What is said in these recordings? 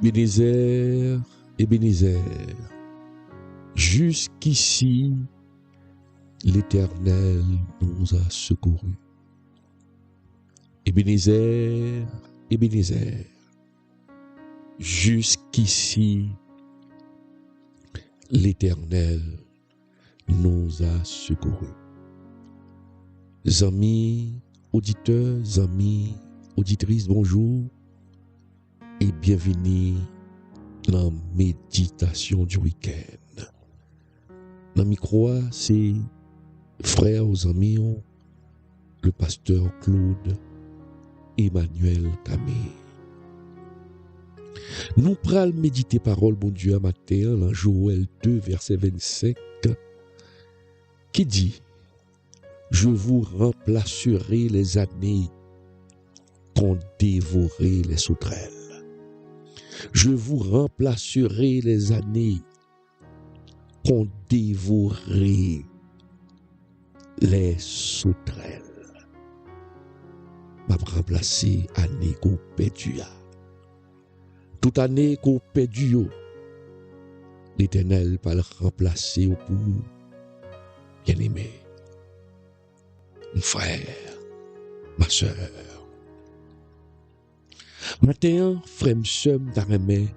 Ebenezer, Ebenezer, jusqu'ici l'Éternel nous a secourus. Ebenezer, Ebenezer, jusqu'ici l'Éternel nous a secourus. Amis auditeurs, amis auditrices, bonjour et bienvenue dans la méditation du week-end. Dans le micro, c'est frère aux amis, le pasteur Claude Emmanuel Camille. Nous prenons méditer parole, bon Dieu, à matin, dans Joël 2, verset 25, qui dit: je vous remplacerai les années qu'ont dévoré les sauterelles. Je vous remplacerai les années qu'ont dévoré les sauterelles. M'a remplacé année qu'on perdu. Toute année qu'on perdu, l'Éternel va le remplacer au pour bien-aimé. Mon frère, ma soeur. Matin, frère, m'seur, m'taremé,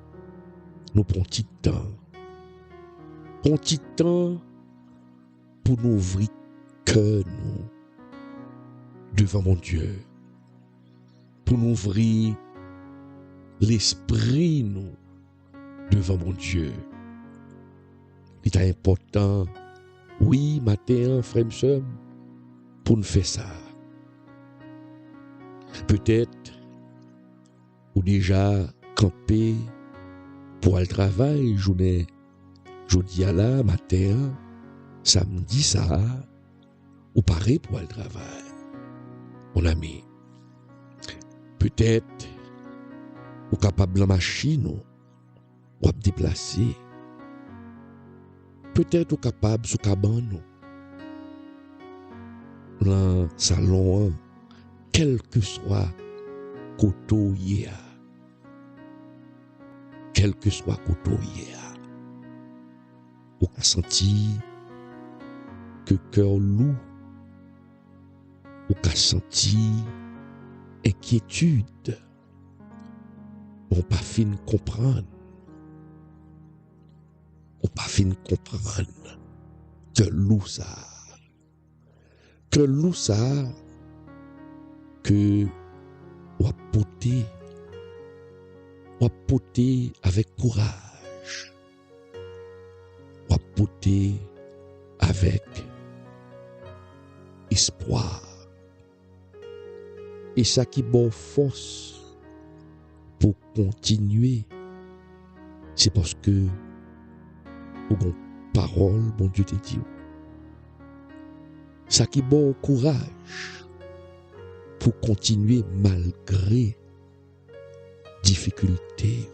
nous prenons petit temps. Prenons petit temps pour nous ouvrir cœur nous devant mon Dieu. Pour nous ouvrir l'esprit nous devant mon Dieu. Il est important, oui, matin, frère, m'seur, pour nous faire ça. Peut-être ou déjà campé pour aller travail, journée, jeudi à la matin, samedi ça, ou pareil pour aller travail. Mon ami, peut-être ou capable de machine ou à déplacer. Peut-être ou capable sous cabane dans le salon, quel que soit côté, quel que soit côté, ou a senti que cœur lourd, ou a senti inquiétude, ou pas fin comprendre, ou pas fin comprendre que lourd ça. Que nous ça que on a porté avec courage, on a porté avec espoir, et ça qui bon force pour continuer, c'est parce que au bon parole bon Dieu te dit. Ça qui bon courage pour continuer malgré difficultés,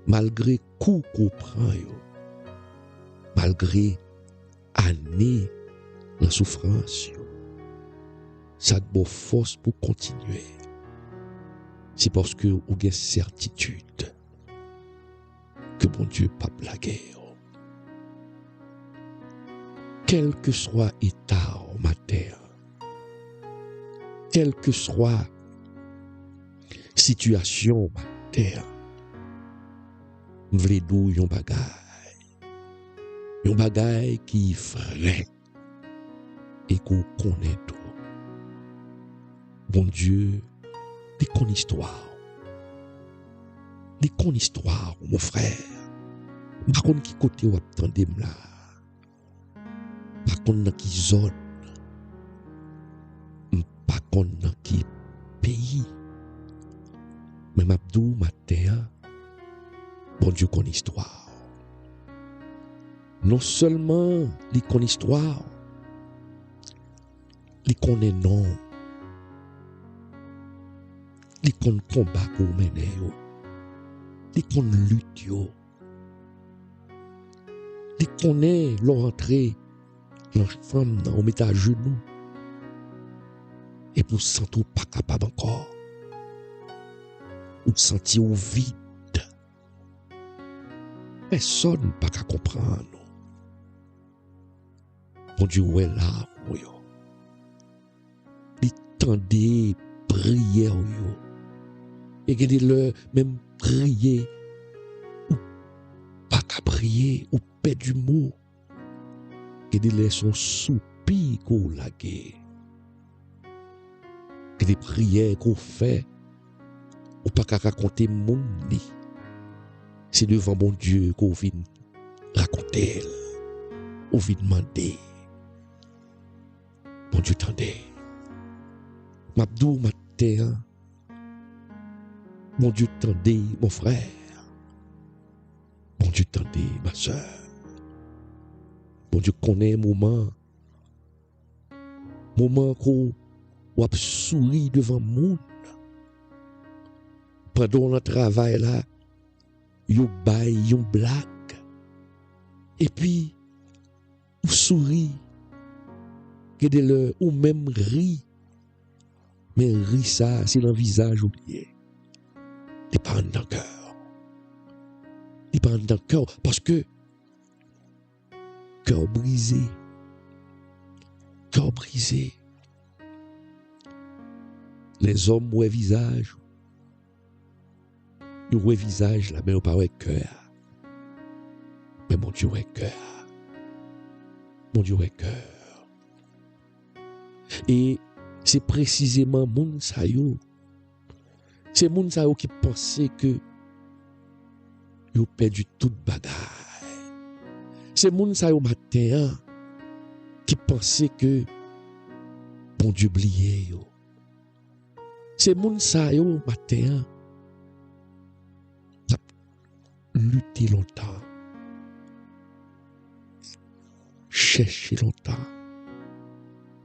malgré coups qu'on prend, malgré années de souffrance. Ça te bon force pour continuer. C'est parce que vous avez certitude que bon Dieu pas blaguer. Quel que soit l'état en matière, quelle que soit situation en matière, m'vle dou yon bagay qui vrai et qu'on connaît tout. Bon Dieu, des con histoire, mon frère. Par contre, qui côté ou attendez là? Par contre, dans qui zone, par contre, dans qui pays, mais m'abdou, ma terre, bon Dieu, qu'on histoire. Non seulement, les qu'on histoire, les qu'on est non, les qu'on combat pour mener, les qu'on lutte, les qu'on est l'entrée. La femme, on met à genoux. Et pour sentir pas capable encore. Ou sentir vide. personne pas qu'à comprendre. Bon Dieu, ouais là, yo. Il tendait prière, yo. Et que le même prier, ou pas qu'à prier, ou paix du mot. Que de son soupir qu'on la guerre. Que des prières qu'on fait, ou pas qu'à raconter mon lit. C'est devant mon Dieu qu'on vient raconter, ou vient demander. Mon Dieu tendez. M'abdou matin. Mon Dieu tendez, mon frère. Mon Dieu tendez, ma soeur. Mon Dieu connaît moment qu'on ou ap souri devant monde. Pendant le travail là, yo bay, yo blague. Et puis, ou sourit, que de le, ou même ri. Mais ri ça, c'est le visage oublié. Il pas dans le cœur. Il pas dans le cœur parce que cœur brisé. Cœur brisé. Les hommes oué visage. Ils oué visage là, mais ils pas oué cœur. Mais mon Dieu oué cœur. Mon Dieu oué cœur. Et c'est précisément moun sa yo. C'est moun sa yo qui pensait que yo perdu toute bagaille. C'est moun sa yo matin qui pensait que bon Dieu oublié yo. C'est moun sa yo matin qui a lutté longtemps, cherché longtemps,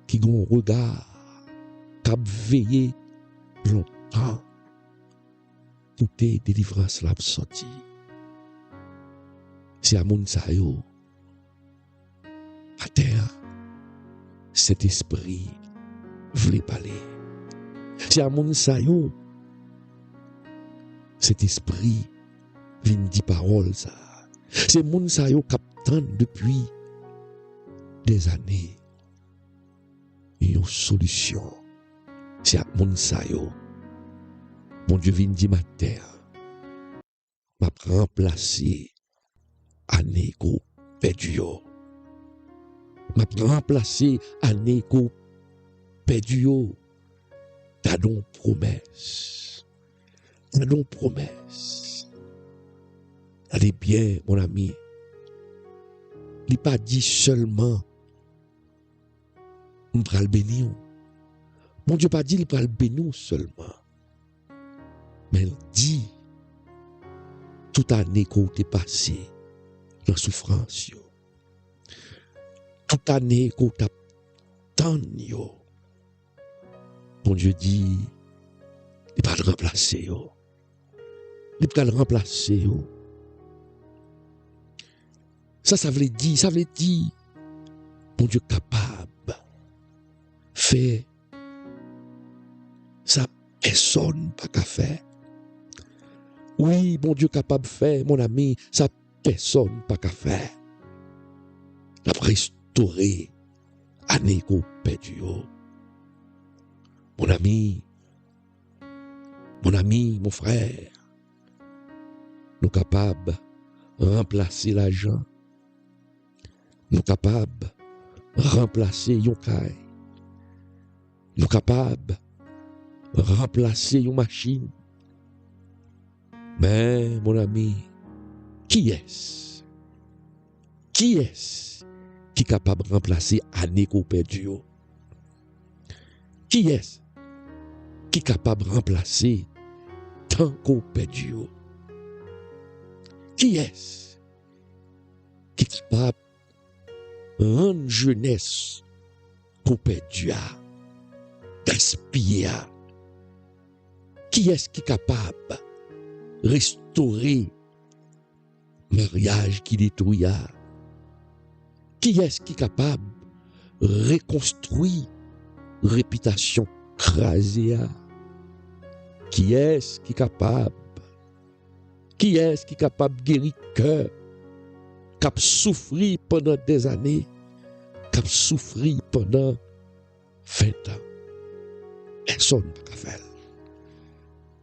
qui gon regard, qui a veillé longtemps pour tes délivrances la sorti. C'est à moun sa yo matin cet esprit voulait parler. C'est à moun sa yo cet esprit vient dire parole ça. C'est moun sa yo captant depuis des années une solution. C'est à moun sa yo. Mon Dieu vient dire ma terre m'a remplacé année ko perdu yo. M'a remplacé année ko perdu yo. T'as donc promesse. T'as donc promesse. Allez bien, mon ami. Il n'a pas dit seulement on va le bénir. Mon Dieu pas dit il va le bénir seulement. Mais il dit toute année qu'on t'est passé dans la souffrance. Toute année qu'on t'a tant. Mon Dieu dit, il va le remplacer. Il va le remplacer. Ça veut dire, mon Dieu capable, fait, ça personne pas qu'à faire. Oui, mon Dieu capable fait, mon ami, ça personne pas qu'à faire. La restaurer, année qu'on perdu. Mon ami, mon frère, nous capables de remplacer l'argent. Nous capables de remplacer yon kay. Nous capables de remplacer yon machine. Mais, mon ami, qui est-ce? Qui est-ce qui est capable de remplacer année qu'on perdu? Qui est-ce qui est capable de remplacer tant qu'on perdu? Qui est-ce qui est capable de rendre jeunesse qu'on perdu, gaspiller? Qui est-ce qui est capable de restaurer mariage qui détruit? Qui est-ce qui est capable de reconstruire réputation crasée? Qui est-ce qui est capable? Qui est-ce qui est capable de guérir cœur qui a souffert pendant des années, qui a souffert pendant 20 ans. Personne n'a qu'à faire.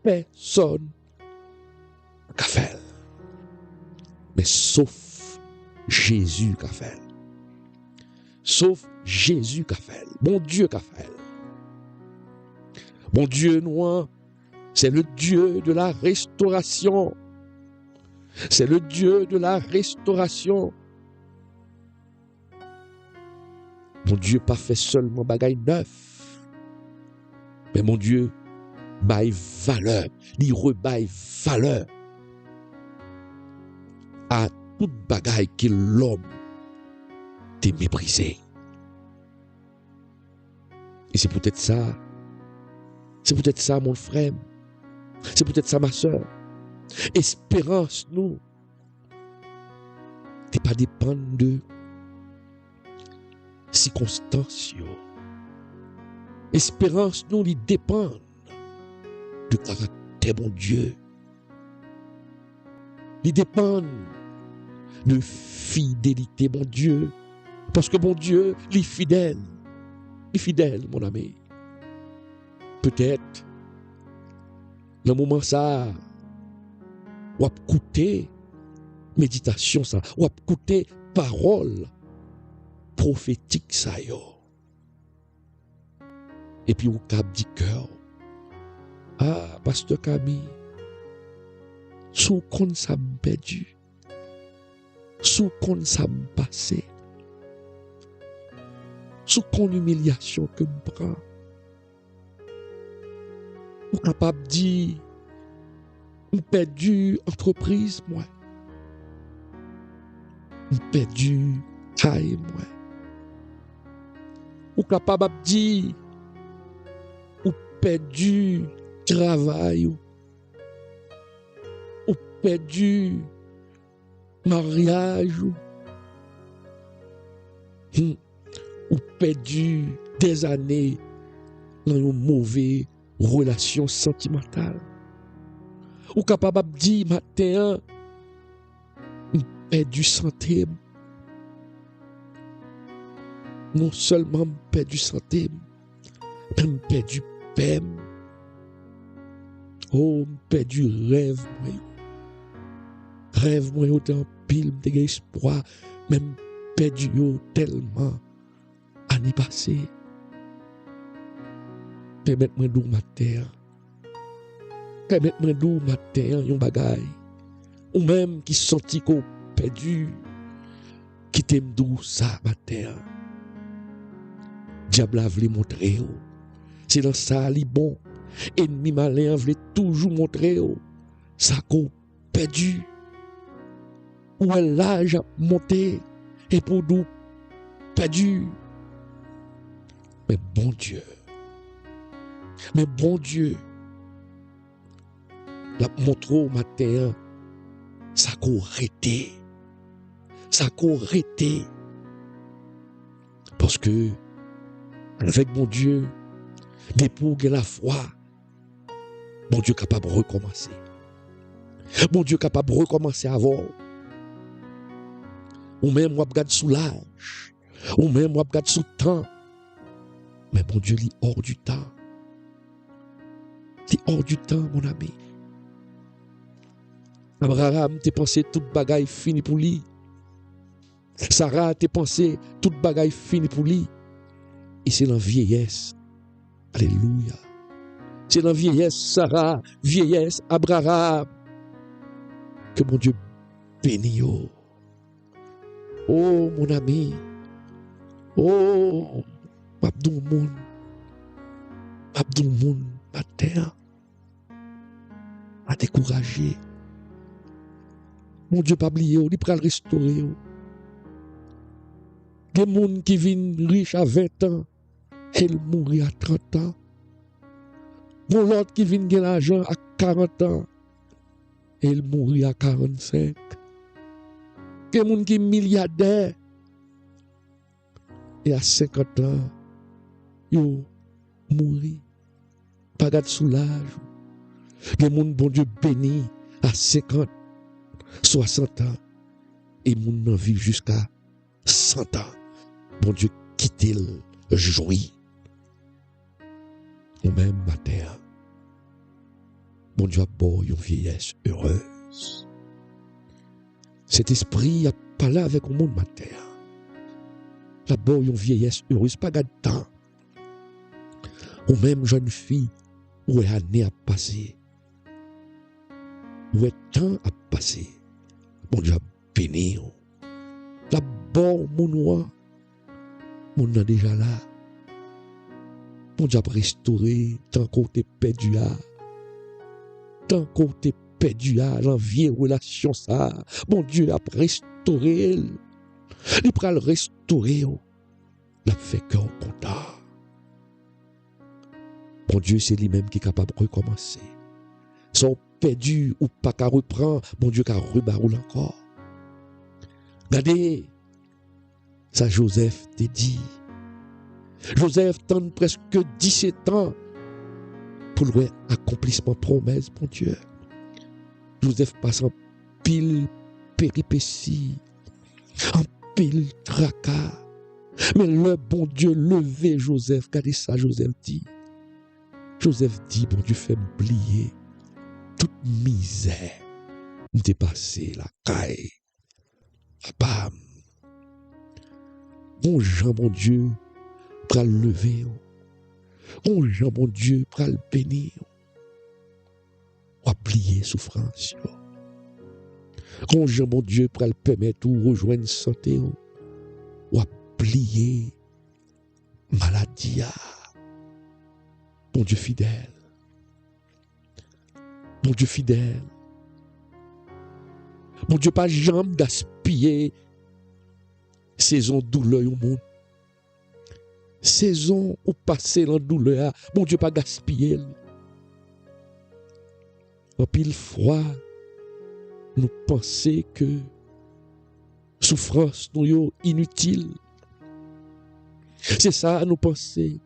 Personne n'a qu'à faire. Mais sauf Jésus qu'a fait. Sauf Jésus qu'a fait. Bon Dieu qu'a fait. Bon Dieu noir, c'est le Dieu de la restauration. C'est le Dieu de la restauration. Mon Dieu pas fait seulement bagaille neuf. Mais mon Dieu baille valeur. Il rebaille valeur à toute bagaille que l'homme t'a méprisé. Et c'est peut-être ça. C'est peut-être ça, mon frère. C'est peut-être ça, ma soeur. Espérance, nous, t'es pas dépendre de circonstances. Espérance, nous, il dépend du caractère, mon Dieu. Il dépend de fidélité, mon Dieu. Parce que mon Dieu, il est fidèle. Il est fidèle, mon ami. Peut-être, le moment ça, ou à écouter méditation ça, ou à écouter parole prophétique ça yo. Et puis au cap du cœur, ah, pasteur Camille, sous qu'on ça me perdu, sous qu'on ça me passé, sous qu'on humiliation que me prend, ou capable de dire, je perdu entreprise, moi. Je perdu taille, moi. Ou capable de dire, ou perdu travail, ou perdu mariage, ou perdu des années dans une mauvaise relation sentimentale. Ou capable de dire matin, perdu santé. Non seulement perdu santé, mais perdu paix. Oh, perdu rêve. Rêve, moi, autant pile, de espoir, même perdu tellement années passées. Permettez-moi d'où ma terre. Permettez-moi d'où ma terre, yon bagay. Ou même qui senti qu'on perdu, qui t'aime d'où ça, ma terre. Diable a voulu montrer. C'est dans ça, li bon. Ennemi malin voulait toujours montrer. Ça qu'on perdu. Ou l'âge a monté. Et pour nous, perdu. Mais bon Dieu. Mais bon Dieu. La montre au matin, ça qu'on arrêté. Ça qu'on arrêté. Parce que, avec mon Dieu, depuis que la foi, mon Dieu capable de recommencer. Mon Dieu capable de recommencer avant. Ou même, on regarde sous l'âge. Ou même, on regarde sous le temps. Mais mon Dieu, il est hors du temps. Il est hors du temps, mon ami. Abraham, t'es pensé toute bagaille fini pour lui. Sarah, t'es pensé toute bagaille fini pour lui. Et c'est la vieillesse. Alléluia. C'est la vieillesse, Sarah, vieillesse, Abraham. Que mon Dieu bénisse. Oh, mon ami. Oh, Abdou Moun. Abdou Moun, ma terre. A découragé. Mon Dieu, pas oublié, il peut le restaurer. Des gens qui viennent riches à 20 ans, ils mourent à 30 ans. Bon, l'autre qui vient de l'argent à 40 ans, ils mourent à 45. Des gens qui sont milliardaires, et à 50 ans, ils mourent. Pas de soulage. Des gens, bon Dieu, béni à 50, 60 ans, et mon vivre jusqu'à 100 ans. Bon Dieu, quitter le joui. Ou même matin. Bon Dieu a beau une vieillesse heureuse. Cet esprit a parlé avec le monde matin. La beau une vieillesse heureuse, pas de temps. Ou même jeune fille, où est année à passer. Où est temps à passer. Bon Dieu a béni. La beau mon noir. Mon nan déjà là. Bon Dieu a restauré tant qu'on t'est perdu à. Tant qu'on t'est perdu à l'envie relation ça. Bon Dieu a restauré. Il prend le restaurer. La fait cœur content. Bon Dieu, c'est lui-même qui est capable de recommencer. Son perdu ou pas qu'à reprendre, bon Dieu qu'à rebaroule encore. Regardez, ça Joseph t'a dit. Joseph tente presque 17 ans pour le accomplissement promesse, bon Dieu. Joseph passe en pile péripéties, en pile tracas. Mais le bon Dieu levé Joseph, regardez ça Joseph dit. Joseph dit, bon Dieu, fait oublier toute misère. Dépasser la caille. Bam. Bon Jean, mon Dieu, pour le lever. Bon Jean, mon Dieu, pour le bénir. Oublier souffrance. Bon Jean, mon Dieu, pour le permettre de rejoindre santé. Oublier maladie. Mon Dieu fidèle. Mon Dieu fidèle. Mon Dieu pas jamais gaspiller saison douleur au monde. Saison où passer dans douleur, mon Dieu pas gaspiller. En pile froid, nous pensons que souffrance nous est inutile. C'est ça nous penser.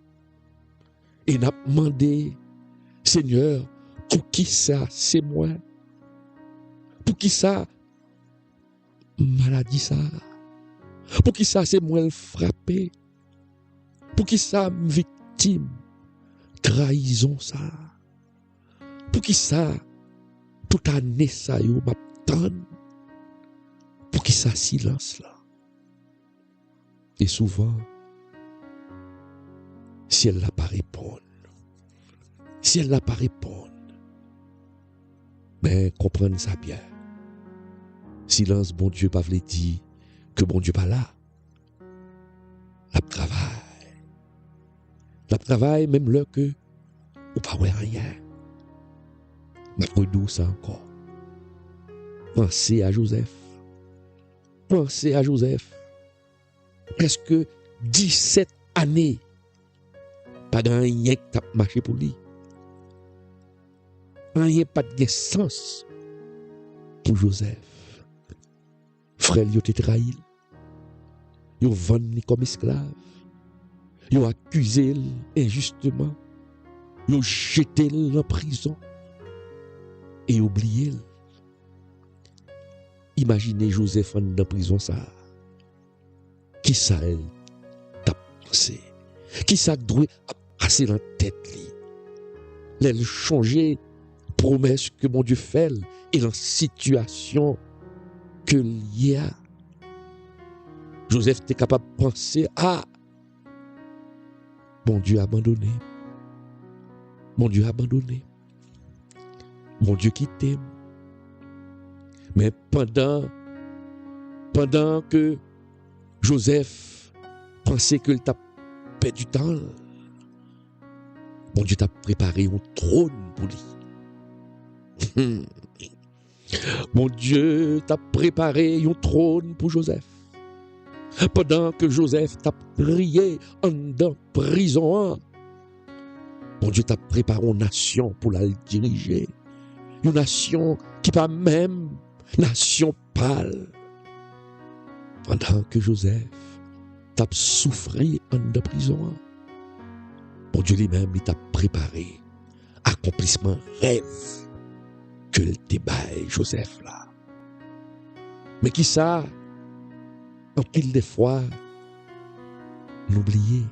Et n'a demandé, Seigneur, pour qui ça c'est moi? Pour qui ça maladie ça? Pour qui ça c'est moi le frappé? Pour qui ça victime? Trahison ça? Pour qui ça toute année ça yo m'attend? Pour qui ça silence là? Et souvent, si elle n'a pas répondu, si elle n'a pas répondu, mais comprenez ça bien. Silence, bon Dieu, pas veut dire que bon Dieu pas là. La travail. La travail, même là que, ou pas ouais rien. Mais redou ça encore. Pensez à Joseph. Pensez à Joseph. Presque 17 années. Pas de rien qui a marché pour lui. Rien pas de sens pour Joseph. Frère, il a été trahi. Il a vendu comme esclave. Il a accusé injustement. Il a jeté en prison. Et oublié. Imaginez Joseph en dans prison ça. Qui ça elle t'a pensé? Qui ça doit passer dans la tête li? Elle changer promesse que mon Dieu fait et la situation que y a. Joseph était capable de penser mon Dieu a abandonné. Mon Dieu a abandonné. Mon Dieu qui t'aime. Mais pendant que Joseph pensait qu'il t'a perdu du temps, mon Dieu t'a préparé un trône pour lui. Mon Dieu t'a préparé un trône pour Joseph. Pendant que Joseph t'a prié en dans prison, mon Dieu t'a préparé une nation pour la diriger. Une nation qui pas même nation pâle. Pendant que Joseph t'a souffri en dans prison, mon Dieu lui-même il t'a préparé accomplissement rêve que le débat Joseph là. Mais qui ça? En pile des fois, nous oublions.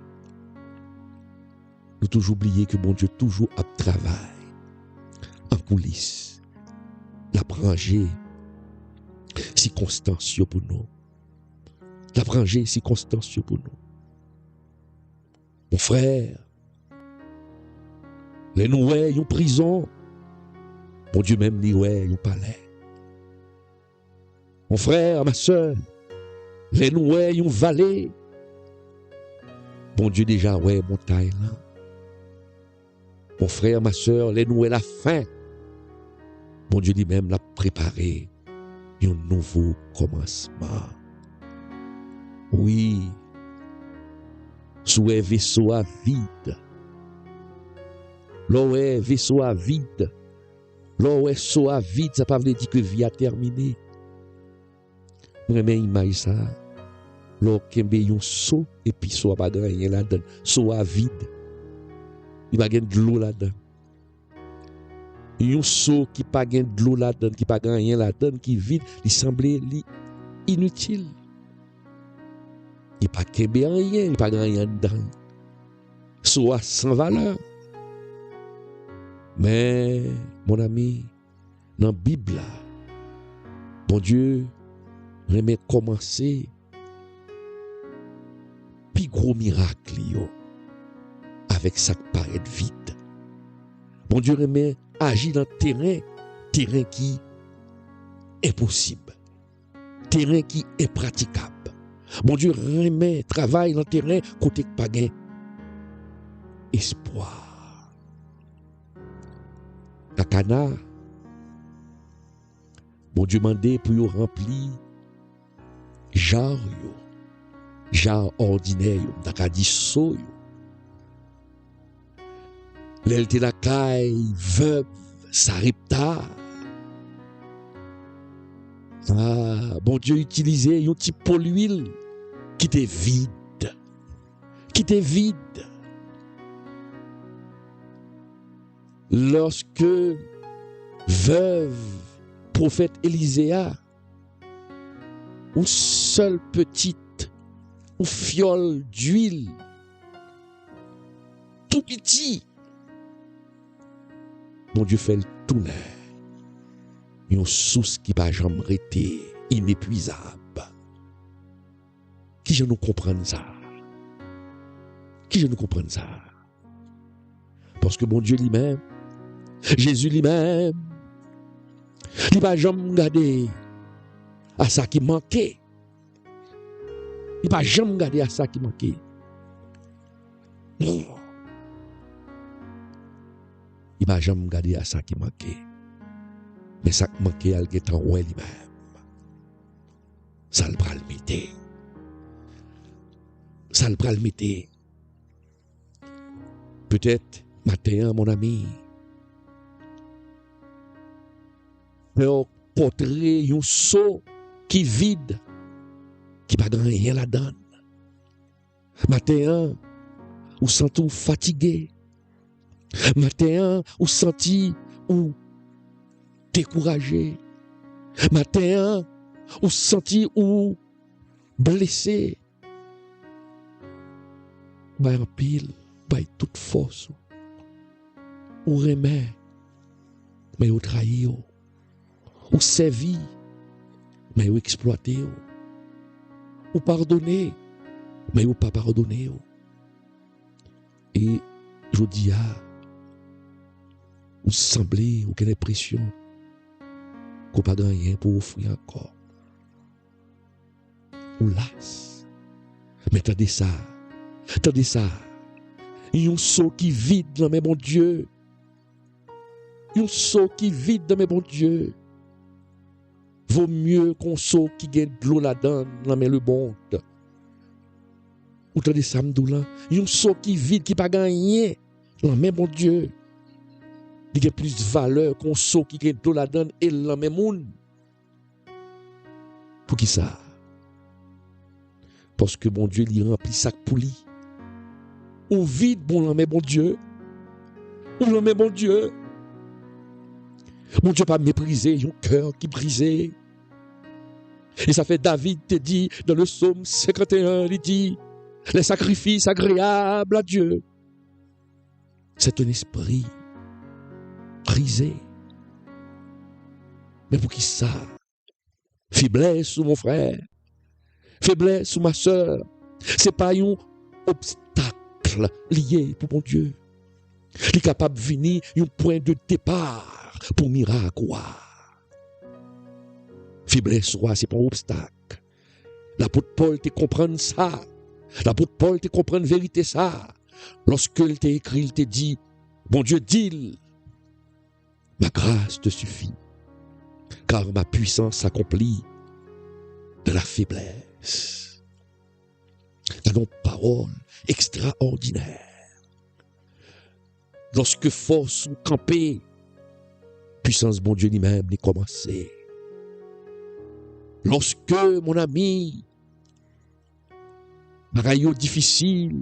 Nous toujours oublier que bon Dieu toujours a travail en coulisses. La ranger circonstances pour nous. La ranger circonstances pour nous. Mon frère, les nous en prison. Bon Dieu même ni ouais, en palais. Mon frère, ma soeur, les nous en vallée. Bon Dieu déjà ouais montagne là. Mon frère, ma soeur, les nous la fin. Bon Dieu lui-même l'a préparé un nouveau commencement. Oui, sous un vaisseau à vide. L'eau est vaisseau à vide. L'eau est vaisseau à vide, ça ne veut pas dire que la vie a terminé. Moi, je imagine ça. L'eau qui est un seau et puis soit pas rien là-dedans. Seau à vide. Il va y avoir de l'eau là-dedans. Un seau qui pas de l'eau là-dedans, qui pas rien là-dedans, qui vide, il semblait inutile. Il pas rien, il pas rien dedans. Soit sans valeur. Mais, mon ami, dans la Bible, bon Dieu, remet commencer plus gros miracle avec ça qui paraît vide. Bon Dieu remet agir dans le terrain qui est impossible, terrain qui est praticable. Bon Dieu remet travail dans le terrain côté pas gain espoir. À Cana, bon Dieu mandé pour y remplir jar ordinaire, dans dit so. L'elle te la caille veuve Sarepta. Ah, bon Dieu utilisé un petit pot d'huile qui était vide. Lorsque veuve prophète Éliséa, ou seule petite, ou fiole d'huile, tout petit, bon Dieu fait le tourner. Une source qui va jamais rester inépuisable. Qui je nous comprenne ça? Qui je nous comprenne ça? Parce que bon Dieu lui-même, Jésus lui-même, il va jamais garder à ça qui manquait. Il va jamais garder à ça qui manquait. Non. Il va jamais garder à ça qui manquait. Mais ça qui manquait, elle est en ouais lui-même. Ça le bral mettre. Ça le bral mettre. Peut-être matin, mon ami, mais portrait un seau qui vide, qui pas de rien là-dedans. Matin, ou senti fatigué. Matin, ou senti ou découragé. Matin, ou senti ou blessé. Bah en pile, bah toute force. Ou remet, mais ou trahi, ou servi, mais ou exploité, ou pardonné, mais ou pas pardonné. Et je dis ou semblez, ou quelle impression qu'on pas de rien pour offrir encore. Ou las. Mais attendez ça. Il y a un seau qui vide dans mes bons Dieu. Il y a un seau qui vide dans mes bons Dieu. Vaut mieux qu'on seau qui gagne de l'eau là-dedans, dans le bon. Ou attendez ça, m'doula. Il y a un seau qui vide, qui pas gagné dans mes bons Dieu. Il y a plus de valeur qu'on seau qui gagne de l'eau là-dedans et dans le monde. Pour qui ça? Parce que bon Dieu, il remplit sac pour lui. Ou vide, bon, mais bon Dieu. Ou mais bon Dieu. Mon Dieu, pas mépriser, un cœur qui brisé. Et ça fait David te dit dans le psaume 51, il dit, les sacrifices agréables à Dieu, c'est un esprit brisé. Mais pour qui ça? Faiblesse sous mon frère, faiblesse sous ma soeur, c'est pas un obstacle lié pour mon Dieu. Il est capable de venir un point de départ pour miracle. Faiblesse, c'est pas un obstacle. L'apôtre Paul te comprend ça. L'apôtre Paul te comprend la vérité ça. Lorsque il t'a écrit, il t'a dit, bon Dieu dit, ma grâce te suffit, car ma puissance s'accomplit de la faiblesse. C'est une parole extraordinaire. Lorsque force ou camper, puissance bon Dieu lui-même n'est commencé. Lorsque, mon ami, bagaille difficile,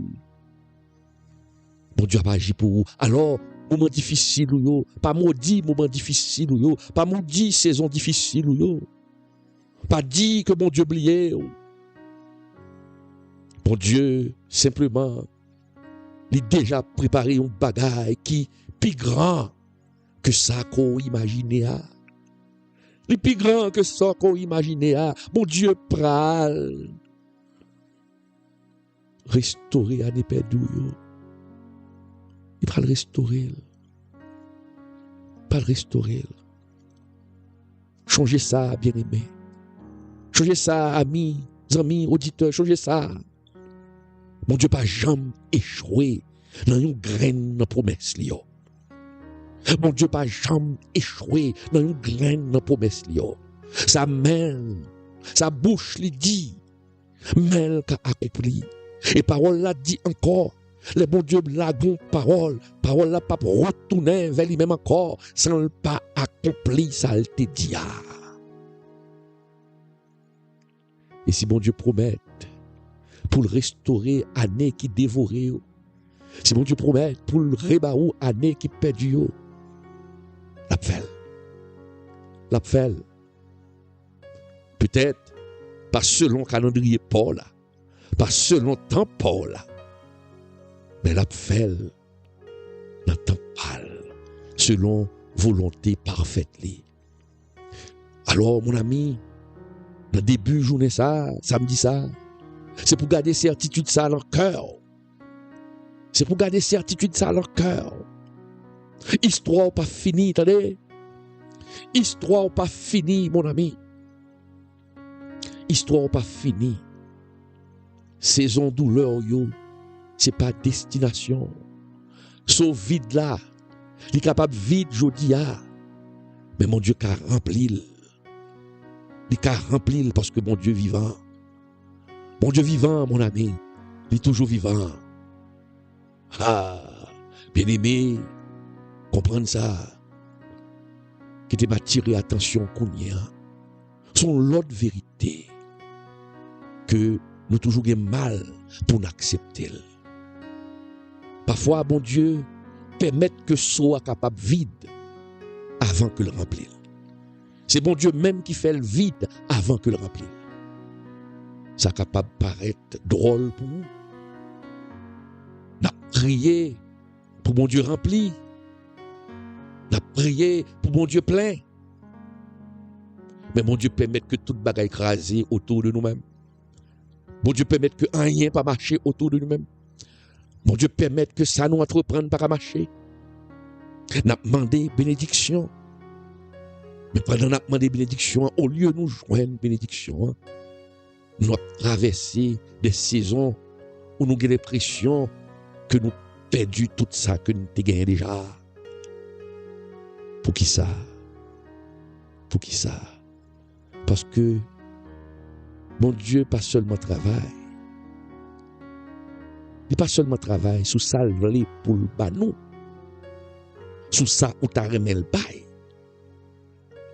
bon Dieu a pas agi pour vous. Alors, moment difficile ou yo, pas maudit moment difficile ou yo, pas maudit saison difficile ou yo, pas dit que bon Dieu oublié. Bon Dieu, simplement, il a déjà préparé un bagage qui plus grand que ça qu'on imaginait. Il plus grand que ça qu'on imaginait. Bon Dieu pral restaurer année perdue. Il va le restaurer. Pas le restaurer. Changez ça, bien-aimé. Changez ça, amis, auditeurs. Changez ça. Mon Dieu, pas jamais échoué dans une graine de promesse. Mon Dieu, pas jamais échoué dans une graine de promesse. Sa main, sa bouche lui dit, mais qu'a accompli. Et parole l'a dit encore. Le bon Dieu lagon parole la pas retourner vers lui-même encore, sans le pas accompli ça le te dit. Et si bon Dieu promet pour le restaurer année qui dévorait, si bon Dieu promet pour le rebaou année qui perdu, la fait. Peut-être pas selon calendrier Paul, pas selon temps Paul, mais la fait dans temps pâle, selon volonté parfaite. Alors, mon ami, dans le début journée ça, samedi ça, c'est pour garder certitude ça dans le cœur. C'est pour garder certitude ça dans le cœur. Histoire pas finie, attendez. Histoire pas finie, mon ami. Histoire pas finie. Saison douleur, yo, c'est pas destination. Sauf vide là. Il est capable vide, jodi a. Mais mon Dieu qu'a rempli. Il qu'a rempli parce que mon Dieu vivant. Mon Dieu vivant, mon ami. Il est toujours vivant. Ah, bien aimé, comprendre ça. Qui te m'a tiré attention qu'on y a. Son l'autre vérité. Que nous toujours avons mal pour l'accepter. Parfois, bon Dieu, permettre que soit capable vide avant que le remplir. C'est bon Dieu même qui fait le vide avant que le remplir. Ça capable paraître drôle pour nous. N'a prié pour bon Dieu rempli. N'a prié pour bon Dieu plein. Mais bon Dieu permet que toute bagaille écrasée autour de nous-mêmes. Bon Dieu permet que rien pas marcher autour de nous-mêmes. Bon Dieu permet que ça nous entreprenne pas à marcher. N'a demandé bénédiction. Mais pendant n'a demandé bénédiction, au lieu de nous joindre bénédiction, nous avons traversé des saisons où nous avons l'impression que nous perdu tout ça que nous avons gagné déjà. Pour qui ça? Pour qui ça? Parce que mon Dieu pas seulement travaille. Il pas seulement travaille sous ça pour le banou. Sous ça où t'as remis le bail.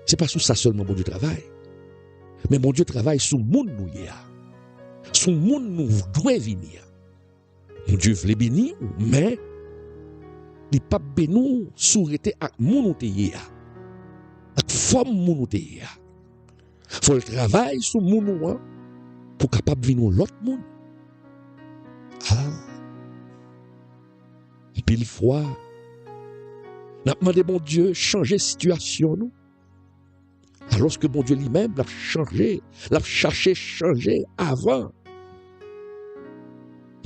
C'est pas sous ça seulement mon Dieu travaille. Mais mon Dieu travaille sous moun nous ya. Sous moun nous doit venir. Mon Dieu veut bénir, mais il pas bénir sous rete ak moun nous te ya. Ak forme moun nous te ya. Faut le travail sur moun pour capable venir l'autre monde. Ah. Pile fois, n'a demandé bon Dieu changer situation nous. Alors que bon Dieu lui-même l'a changé, l'a cherché changer avant.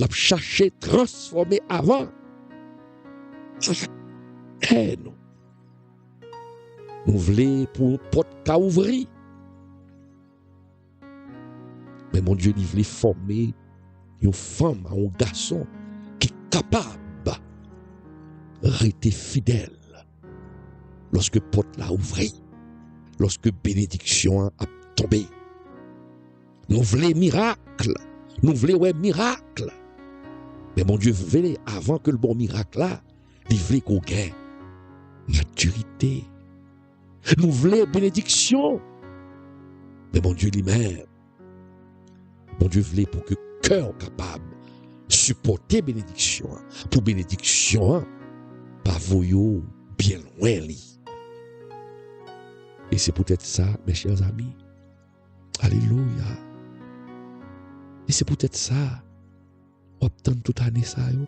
L'a cherché transformer avant. Et nous voulons pour une porte qu'à ouvrir. Mais mon Dieu, il voulait former une femme, un garçon qui est capable de rester fidèle lorsque porte l'a ouvert, lorsque bénédiction a tombé. Nous voulons miracle, nous voulons un miracle. Mais mon Dieu voulait, avant que le bon miracle là, il voulait qu'on gagne maturité. Nous voulons bénédiction. Mais mon Dieu lui-même, mon Dieu voulait pour que le cœur capable de supporter bénédiction, pour bénédiction, pas voyou bien loin li. Et c'est peut-être ça, mes chers amis. Alléluia. Et c'est peut-être ça, on attend toute année ça yo.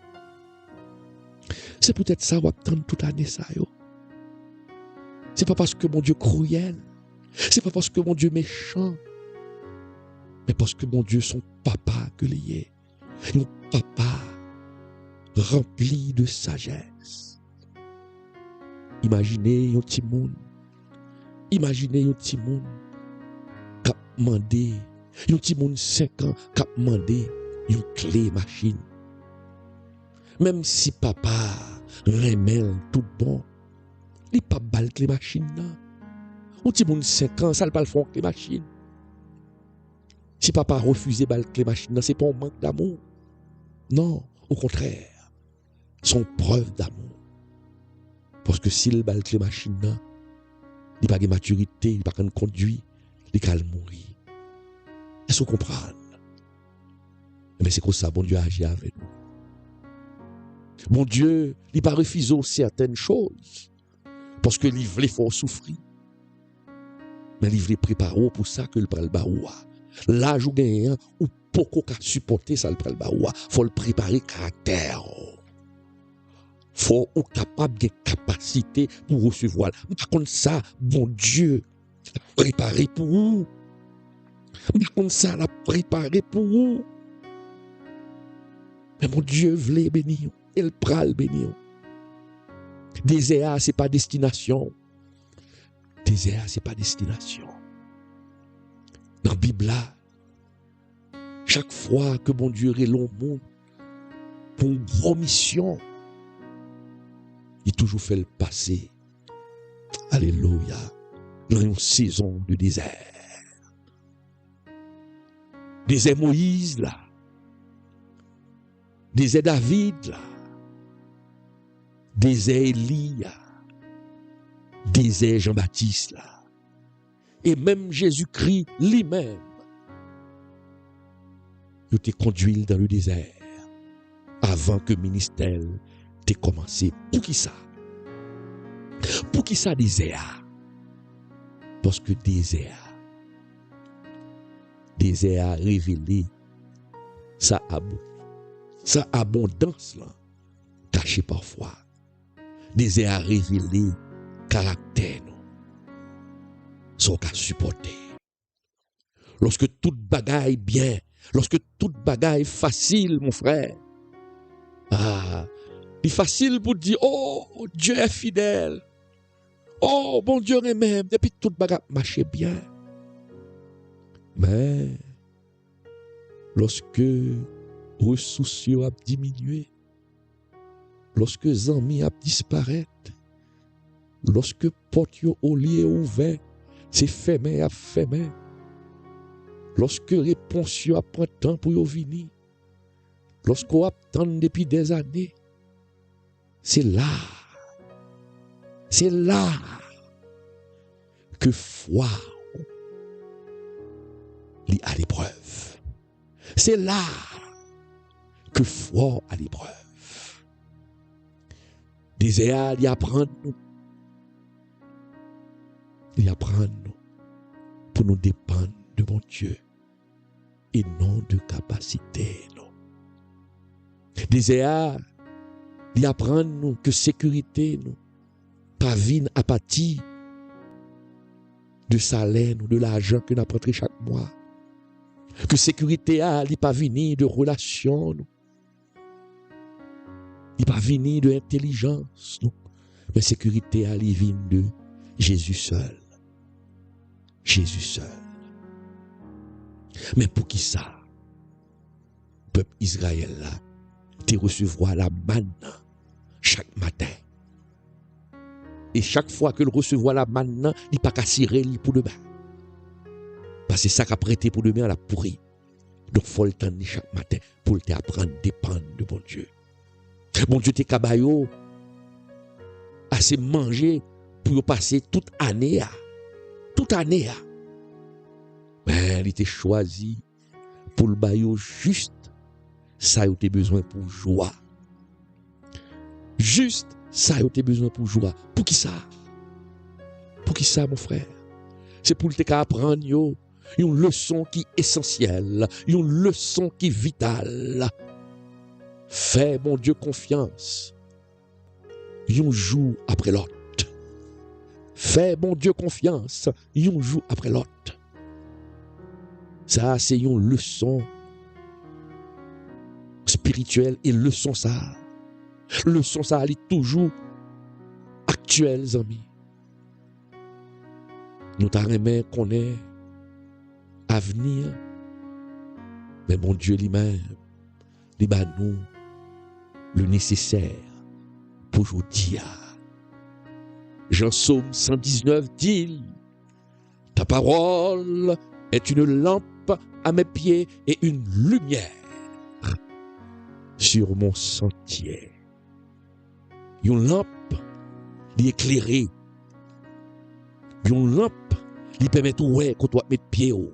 C'est peut-être ça, on attend toute année ça yo. C'est pas parce que mon Dieu cruel, c'est pas parce que mon Dieu méchant, mais parce que mon Dieu son papa que l'il est, un papa rempli de sagesse. Imaginez un petit monde, imaginez un petit monde qui a demandé, un petit monde 5 ans qui a demandé une clé machine. Même si papa remèle tout bon, il n'y a pas de clé machine. Un petit monde 5 ans, ça ne va pas le faire clé machine. Si papa refuse de clé machine, ce n'est pas un manque d'amour. Non, au contraire, c'est une preuve d'amour. Parce que s'il bat clé machine, il n'a pas de maturité, il n'a pas de conduit, il va mourir. Est-ce que vous comprenez? Mais c'est comme ça, bon Dieu agit avec nous. Bon Dieu, il n'a pas refusé certaines choses. Parce que il voulait faire souffrir. Mais il voulait préparer pour ça que le pral baoua. L'âge ou gagnant, ou beaucoup qu'à supporter ça le pral baoua. Faut le préparer caractère. Faut être capable de capacité pour recevoir. Par contre ça, bon Dieu, l'a préparé pour vous. Par contre ça, l'a préparé pour vous. Mais mon Dieu voulait bénir. Et le pral bénir. Désert, c'est pas destination. Désert, c'est pas destination. Dans la Bible, là, chaque fois que mon Dieu est long monde pour une grosse mission, il toujours fait le passé. Alléluia. Dans une saison de désert. Désert Moïse, là. Désert David, là. Désert Élie, là. Désert Jean-Baptiste, là. Et même Jésus-Christ lui-même, il t'a conduit dans le désert avant que le ministère t'ait commencé. Pour qui ça? Pour qui ça désert? Parce que désert a révélé sa abondance là, cachée parfois. Désert a révélé caractère nous. Son qu'à supporter. Lorsque toute bagaille bien, lorsque toute bagaille facile, mon frère. Ah, il est facile pour dire, oh, Dieu est fidèle. Oh, bon Dieu est même, depuis toute bagaille marche bien. Mais, lorsque ressources a diminué, lorsque amis a disparu, lorsque porte au lieu ouvert, c'est fermé à fermé. Lorsque réponse a prend temps pour y venir, lorsqu'on attend depuis des années, c'est là que foi est à l'épreuve. C'est là que foi à l'épreuve. Désert, il apprend nous. Il apprend nous pour nous dépendre de mon Dieu et non de capacité. Non. Désir, il apprend nous que sécurité, nous, pas vine apathie de salaire, nous, de l'argent que nous apprendrons chaque mois. Que sécurité, il pas venir de relations, nous. Il pas venir de intelligence, nous. Mais sécurité, il vient de Jésus seul. Jésus seul. Mais pour qui ça? Peuple Israël là, tu recevras la manne chaque matin. Et chaque fois que le recevra la manne, il n'y a pas qu'à cirer pour demain. Parce que ça qu'a prêté pour demain, la pourri. Donc il faut le temps chaque matin pour t'apprendre à dépendre de bon Dieu. Bon Dieu, t'es cabayo, assez manger pour passer toute année. Toute année. Mais il était choisi pour le baillot juste ça a été besoin pour joie. Juste ça a été besoin pour joie. Pour qui ça? Pour qui ça, mon frère? C'est pour te apprendre une leçon qui est essentielle, une leçon qui est vitale. Fais, mon Dieu, confiance. Un jour après l'autre. Fais, mon Dieu, confiance. Un jour après l'autre. Ça, c'est une leçon spirituelle et leçon ça. Leçon ça, elle est toujours actuelle, amis. Nous t'arrêtons qu'on est avenir, mais mon Dieu lui-même, il bat nous le nécessaire pour aujourd'hui. Jean Psaume 119 dit, ta parole est une lampe à mes pieds et une lumière sur mon sentier. Une lampe, elle est éclairée. Une lampe, elle permet de voir quand on met pied haut.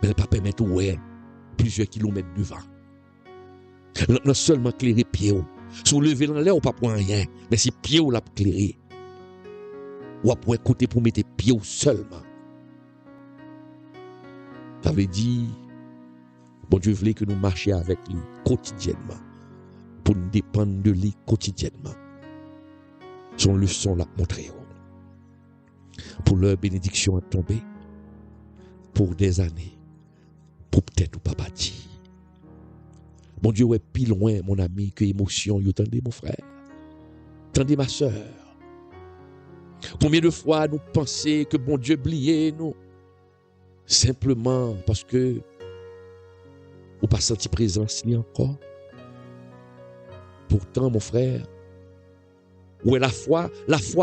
Mais elle ne permet pas de voir plusieurs kilomètres devant. Non seulement éclairer pied haut. Si vous levez dans l'air, vous ne pouvez pas rien. Mais si pied haut l'a éclairé, vous pouvez écouter pour mettre pied haut seulement. Ça veut dire, bon Dieu voulait que nous marchions avec lui quotidiennement. Pour nous dépendre de lui quotidiennement. Son leçon l'a montré. Pour leur bénédiction à tomber. Pour des années. Pour peut-être ou pas bâtir. Mon Dieu, ouais, plus loin, mon ami, que émotion, vous tendez, mon frère. Tendez, ma soeur. Combien de fois nous pensons que bon Dieu oublié nous? Simplement parce que ou pas senti présence ni encore. Pourtant, mon frère, où est la foi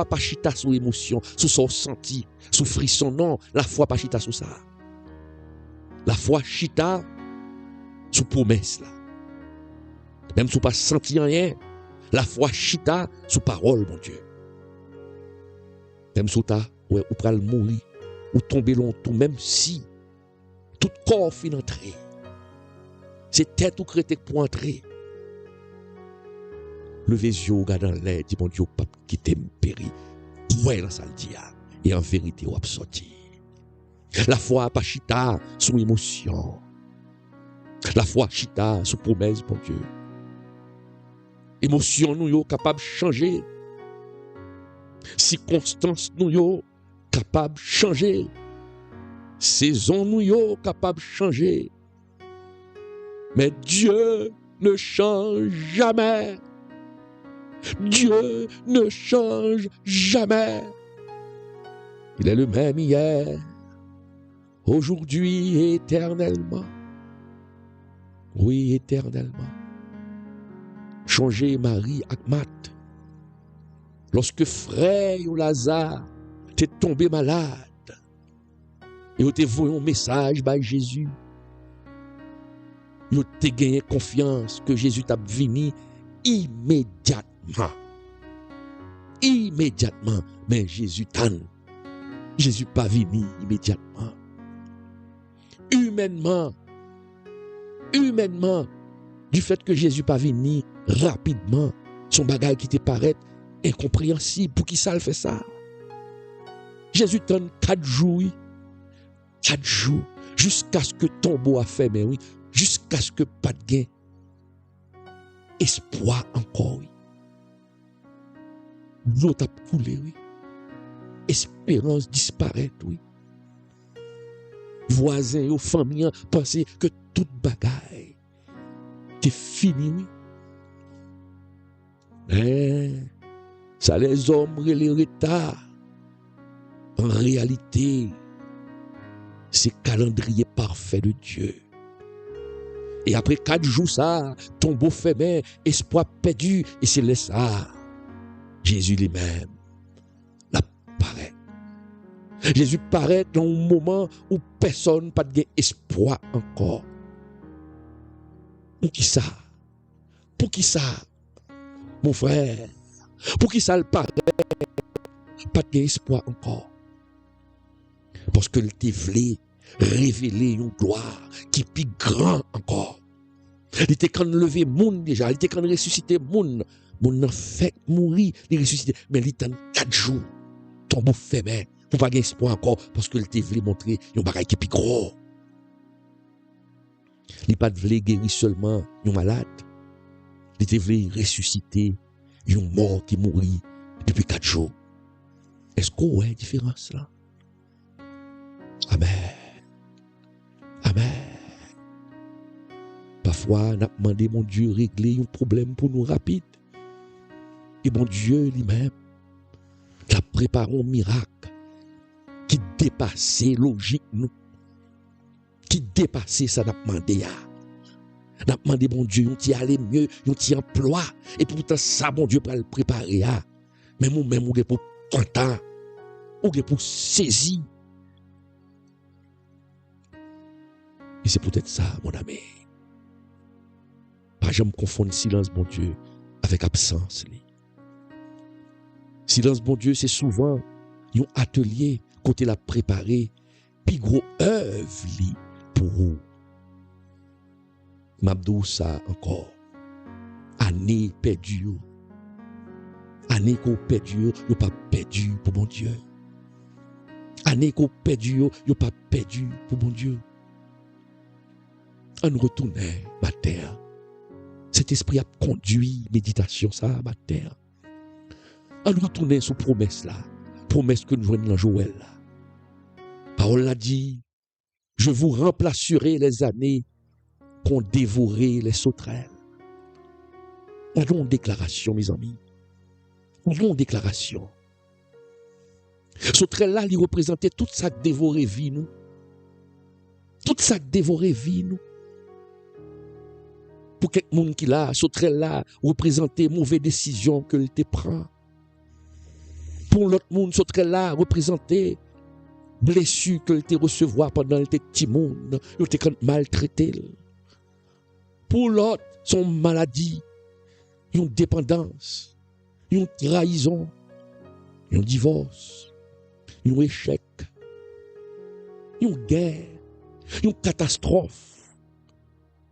pas chita sous émotion, sous son senti, sous frisson, non, la foi pas chita sous ça. La foi chita sous promesse là. Même si pas senti rien, la foi chita sous parole, mon Dieu. Même si t'as ou pral mourir, ou tomber longtemps, même si tout corps fin entrer. C'est tête ou crété pour entrer. Levez les yeux, regardez dans l'air, dit mon Dieu, pas quitter me périr. Ouais, là, ça le dit, et en vérité, on va sortir. La foi, pas chita, sous émotion. La foi, chita, sous promesse, mon Dieu. Émotion, nous, yo, capable de changer. Circonstances, nous, yo, capable de changer. Saison, nous, yo, capable de changer. Mais Dieu ne change jamais. Dieu ne change jamais. Il est le même hier, aujourd'hui et éternellement. Oui, éternellement. Changer Marie Akmat. Lorsque frère ou Lazare t'est tombé malade et vous t'est envoyé un message par Jésus, vous t'est gagné confiance que Jésus t'a venu immédiatement. Immédiatement. Mais Jésus t'en. Jésus pas venu immédiatement. Humainement, du fait que Jésus pas venu rapidement, son bagage qui te paraît incompréhensible. Pour qui ça le fait ça? Jésus t'en 4 jours 4 jours, jusqu'à ce que tombeau a fait, mais oui, jusqu'à ce que pas de gain. Espoir encore, oui. L'eau a coulé, oui. Espérance disparaît, oui. Voisins ou familles pensaient que toute bagaille était fini, oui. Mais ça les hommes les retards. En réalité, c'est calendrier parfait de Dieu. Et après 4 jours, ça, tombeau fermé, espoir perdu, et c'est là ça. Jésus lui-même l'apparaît. Jésus paraît dans un moment où personne n'a pas d'espoir encore. Pour qui ça? Pour qui ça? Mon frère, pour qui ça le paraît? Pas d'espoir encore. Parce que il voulait révéler une gloire qui est plus grand encore. Il était quand lever monde déjà, il était quand ressusciter monde. Mon a fait mourir, il ressuscité. Mais il était 4 jours, tombeau fermé, pour pas d'espoir encore, parce que il voulait montrer un bagage qui est plus gros. Il pas voulait guérir seulement un malade. Il voulait ressusciter un mort qui mourit depuis 4 jours. Est-ce qu'on voit la différence là? Amen. Amen. Parfois, on a demandé mon Dieu régler un problème pour nous rapide. Et mon Dieu lui-même a préparé un miracle qui dépassait logique nous. Qui dépassait ça n'a demandé. On a demandé mon Dieu, on t'y allait mieux, on t'y emploi. Et pourtant ça, mon Dieu, pour le préparer. Mais nous-mêmes, on est pour content. On est pour saisir. Et c'est peut-être ça, mon ami. Pas jamais confondre silence, mon Dieu, avec absence. Silence, mon Dieu, c'est souvent un atelier côté la préparé, puis gros œuvre pour vous. M'abdou ça encore. Année perdue. Année qu'on perdue, yo pas perdu pour mon Dieu. Année qu'on perdue, yo pas perdu pour mon Dieu. On retournait, ma terre. Cet esprit a conduit méditation, ça, ma terre. On retournait sous promesse là. Promesse que nous jouons dans Joël là. Parole l'a dit, je vous remplacerai les années qu'ont dévoré les sauterelles. On a une déclaration, mes amis. On a une déclaration. Sauterelle là, il représentait tout ça que dévoré vie nous. Tout ça que dévoré vie nous. Pour quelqu'un qui là, sauterelle là, représentait mauvaise décision que il te prend. Pour l'autre monde, sauterelle là, représentait blessure que il te recevoir pendant le petit monde, il te maltraité. Pour l'autre, son maladie, une dépendance, une trahison, un divorce, un échec, une guerre, une catastrophe.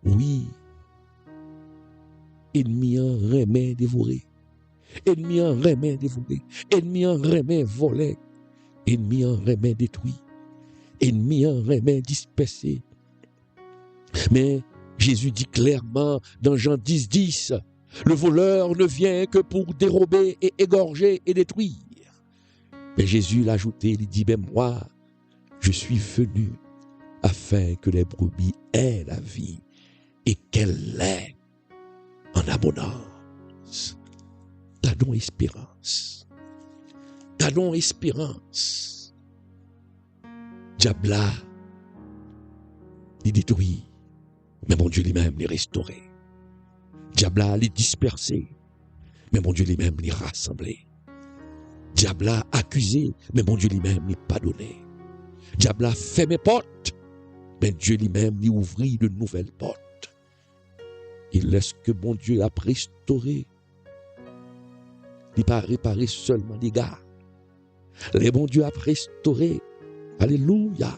Oui, ennemi en remet dévoré, ennemi en remet dévoré, ennemi en remet volé, ennemi en remet détruit, ennemi en remet dispersé. Mais Jésus dit clairement dans Jean 10, 10, le voleur ne vient que pour dérober et égorger et détruire. Mais Jésus l'a ajouté, il dit, ben moi, je suis venu afin que les brebis aient la vie et qu'elle l'ait en abondance. Gardons espérance. Gardons espérance. Diabla, il détruit. Mais mon Dieu lui-même les restaurer. Diabla les disperser. Mais mon Dieu lui-même les rassembler. Diabla accusé. Mais mon Dieu lui-même les pardonner. Diabla fait mes portes. Mais Dieu lui-même les ouvrit de nouvelles portes. Il laisse que mon Dieu a restauré. Il n'a pas réparé seulement les gars. Les bon Dieu a restauré. Alléluia.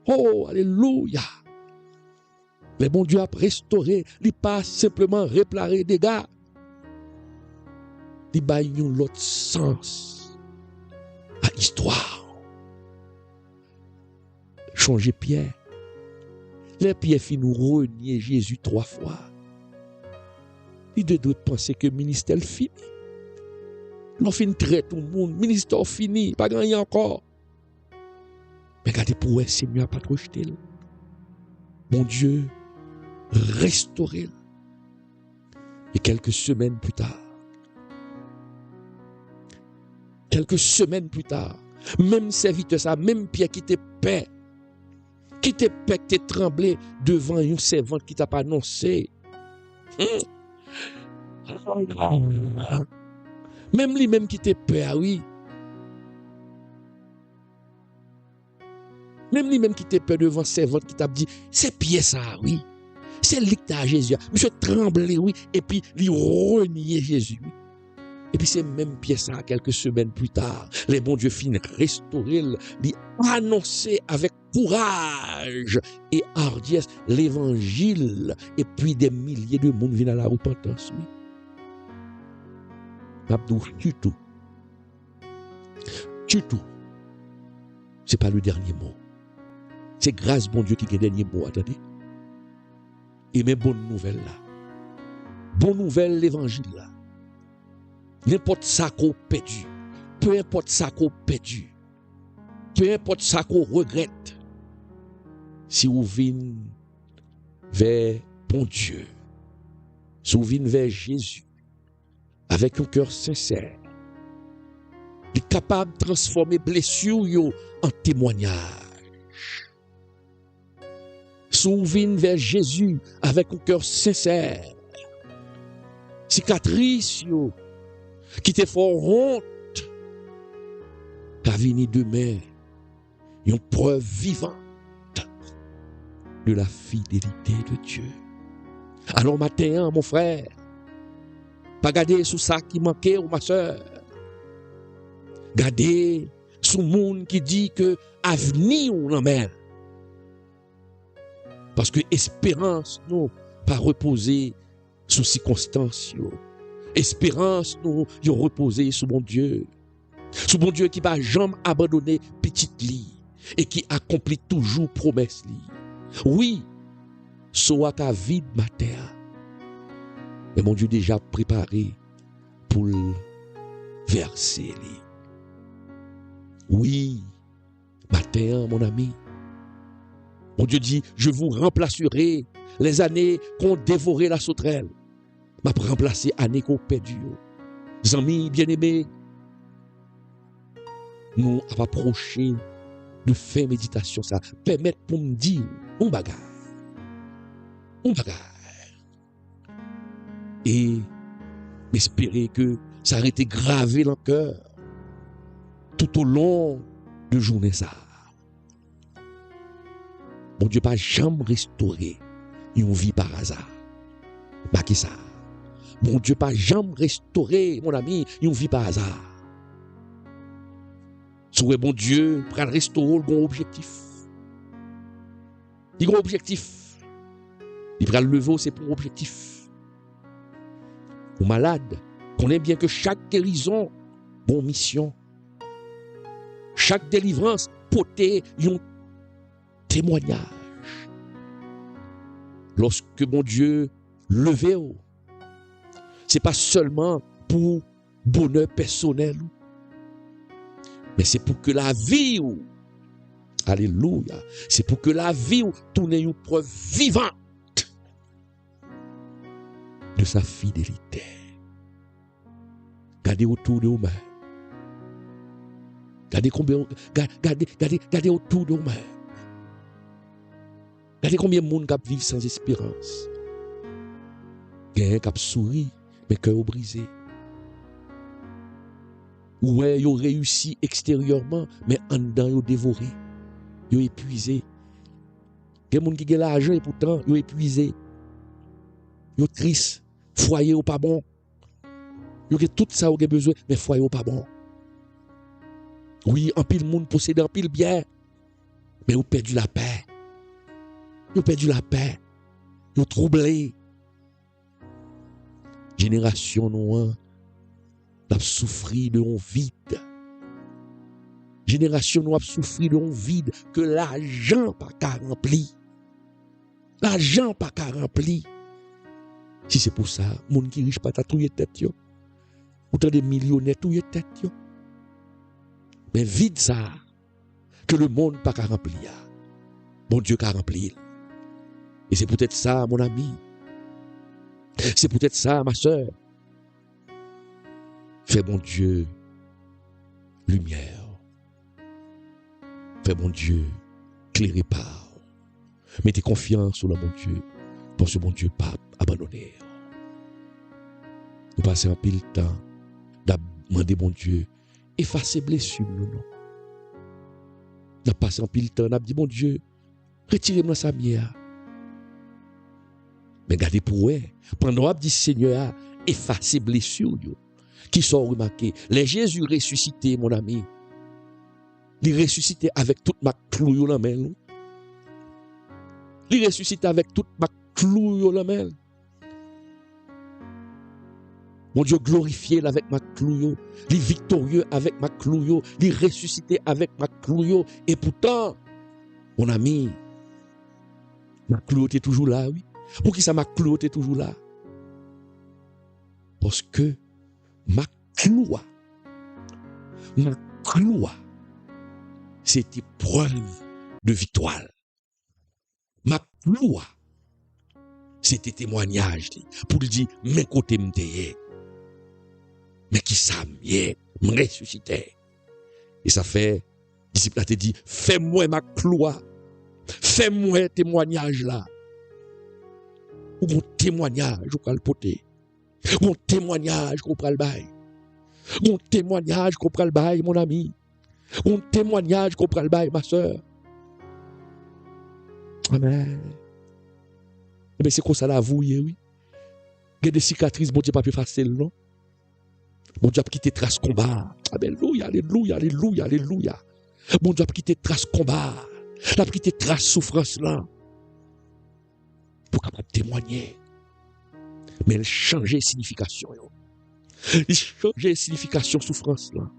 Oh, alléluia. Le bon Dieu a restauré, il n'a pas simplement réparé des dégâts. Il a eu l'autre sens à l'histoire. changer Pierre. Les Pierre fit nous renier Jésus 3 fois. Il doit penser que le ministère fini. L'on finit traiter tout le monde, le ministère fini, pas gagné encore. Mais regardez pour le Seigneur pas trop jeté. Mon Dieu, restauré. Et quelques semaines plus tard, même serviteur ça, même Pierre qui était paix, qui tremblé devant une servante qui t'a pas annoncé. Même lui-même qui était peur, oui. Même lui-même qui était peur devant servante qui t'a dit, c'est Pierre ça, oui. C'est lui qui t'a Jésus. Monsieur tremblé, oui. Et puis, il reniait Jésus. Et puis, c'est même Pierre ça, quelques semaines plus tard, les bons Dieu finissent restaurer, lui annoncer avec courage et hardiesse l'évangile. Et puis, des milliers de monde viennent à la repentance, oui. Abdou, du tout. C'est pas le dernier mot. C'est grâce, bon Dieu, qui est le dernier mot, attendez. Et mes bonnes nouvelles là. Bonne nouvelle, l'évangile là. N'importe ça qu'on perdu. Peu importe ça qu'on perdu. Peu importe ça qu'on regrette. Si vous venez vers bon Dieu. Si vous venez vers Jésus. Avec un cœur sincère. Il est capable de transformer blessure en témoignage. Souviens vers Jésus avec un cœur sincère. Cicatrice qui te font honte. Ta venue demain, une preuve vivante de la fidélité de Dieu. Alors matin, mon frère, pas garder sous ça qui manquait ou ma soeur. Garder sous le monde qui dit que avenir ou non mer. Parce que espérance nous pas reposer sous circonstances. Espérance nous reposer sous mon Dieu. Sous mon Dieu qui va jamais abandonner petite lit et qui accomplit toujours promesse li. Oui, soit ta vie de matin. Mais mon Dieu déjà préparé pour le verser. Oui, matin, mon ami. Mon Dieu dit, je vous remplacerai les années qu'on dévorait la sauterelle. M'a remplacé années qu'on perdu. Amis bien-aimés, nous avons approché de fin méditation ça. Permettre pour me dire, on bagarre. Et espérer que ça aurait été gravé dans le cœur tout au long de journée ça. Mon Dieu pas jamais restauré une vie par hasard. Pas qui ça. Mon Dieu pas jamais restauré, mon ami, une vie par hasard. Souhait bon Dieu pour restaurer le bon objectif. Il a un objectif. Il va le lever, c'est pour objectif. Ou malade, connaît bien que chaque guérison, bon mission. Chaque délivrance, porter un témoignage. Lorsque mon Dieu levé, c'est pas seulement pour bonheur personnel, mais c'est pour que la vie, alléluia, c'est pour que la vie tourne une preuve vivante de sa fidélité. Gardez autour de vous-même. Gardez autour de vous-même. Regardez combien de monde qui vivent sans espérance. Il y a un qui sourit, mais cœur brisé. Ouais, ils ont réussi extérieurement, mais en dedans, ils ont dévoré. Ils ont épuisé. Il y a des gens qui ont l'argent et pourtant, ils ont épuisé. Ils ont triste. Foyer ou pas bon. Ils ont tout ça, ils ont besoin, mais foyer ou pas bon. Oui, un pile monde possède un pile bien, mais ils ont perdu la paix. Ils ont perdu la paix. Ils ont troublé. Génération noire, n'a souffri de un vide. Génération nous a souffert d'un vide que l'argent pas qu'à remplir. L'argent pas qu'à remplir. Si c'est pour ça, monde qui riche pas ta touye tête yo. Autant des millionnaires touye tête yo. Mais vide ça que le monde pas qu'à remplir. Bon Dieu qu'à remplir. Et c'est peut-être ça mon ami. C'est peut-être ça ma sœur. Fais mon Dieu lumière. Fais mon Dieu éclairer par. Mettez confiance sur le bon Dieu. Parce que mon Dieu pas abandonné. Nous passons un pile temps demander mon Dieu effacer blessures nous non. Nous passons un pile temps n'a dit mon Dieu retirez-moi sa mière. Mais gardez pour eux pendant qu'on dit Seigneur effacer blessures qui sont remarquées. Les Jésus ressuscité mon ami. Il ressuscité avec toute ma clou dans la main. Il ressuscité avec toute ma clou dans la main. Mon Dieu glorifié avec ma clou. Il victorieux avec ma clou. Il ressuscité avec ma clou. Et pourtant, mon ami, ma clou est toujours là, oui. Pour qui ça ma clou est toujours là? Parce que ma clou, c'était preuve de victoire. Ma clou, c'était témoignage pour lui dire, mes côtés m'étaient, mais qui ça me ressuscité. Et ça fait, disciple a te dit, fais-moi ma clou, fais-moi témoignage là. Ou mon témoignage, ou le poter. Mon témoignage, qu'on prend le bail. Mon témoignage, qu'on prend le bail, mon ami. Mon témoignage, qu'on prend le bail, ma soeur. Amen. Mais c'est comme ça la vouille, oui. Il y a des cicatrices, bon Dieu, pas plus facile, non? Bon Dieu, qui te trace combat. Alléluia, alléluia, alléluia, alléluia. Bon Dieu, qui te trace combat. La qui te trace souffrance, là. Pour capable témoigner. Mais elle changeait signification. Il changeait signification souffrance, là.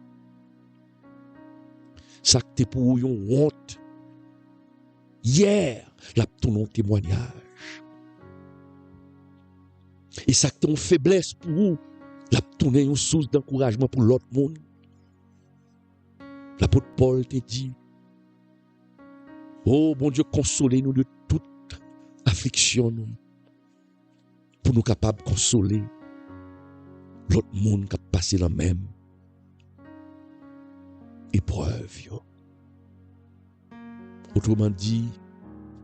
Ça que t'es pour une honte. Hier, la ton témoignage. Et ça que t'es une faiblesse pour vous, la tourner une source d'encouragement pour l'autre monde. L'apôtre Paul te dit, oh bon Dieu, consolez-nous de toute affliction, nous, pour nous capables de consoler l'autre monde qui a passé la même épreuve. Yo. Autrement dit,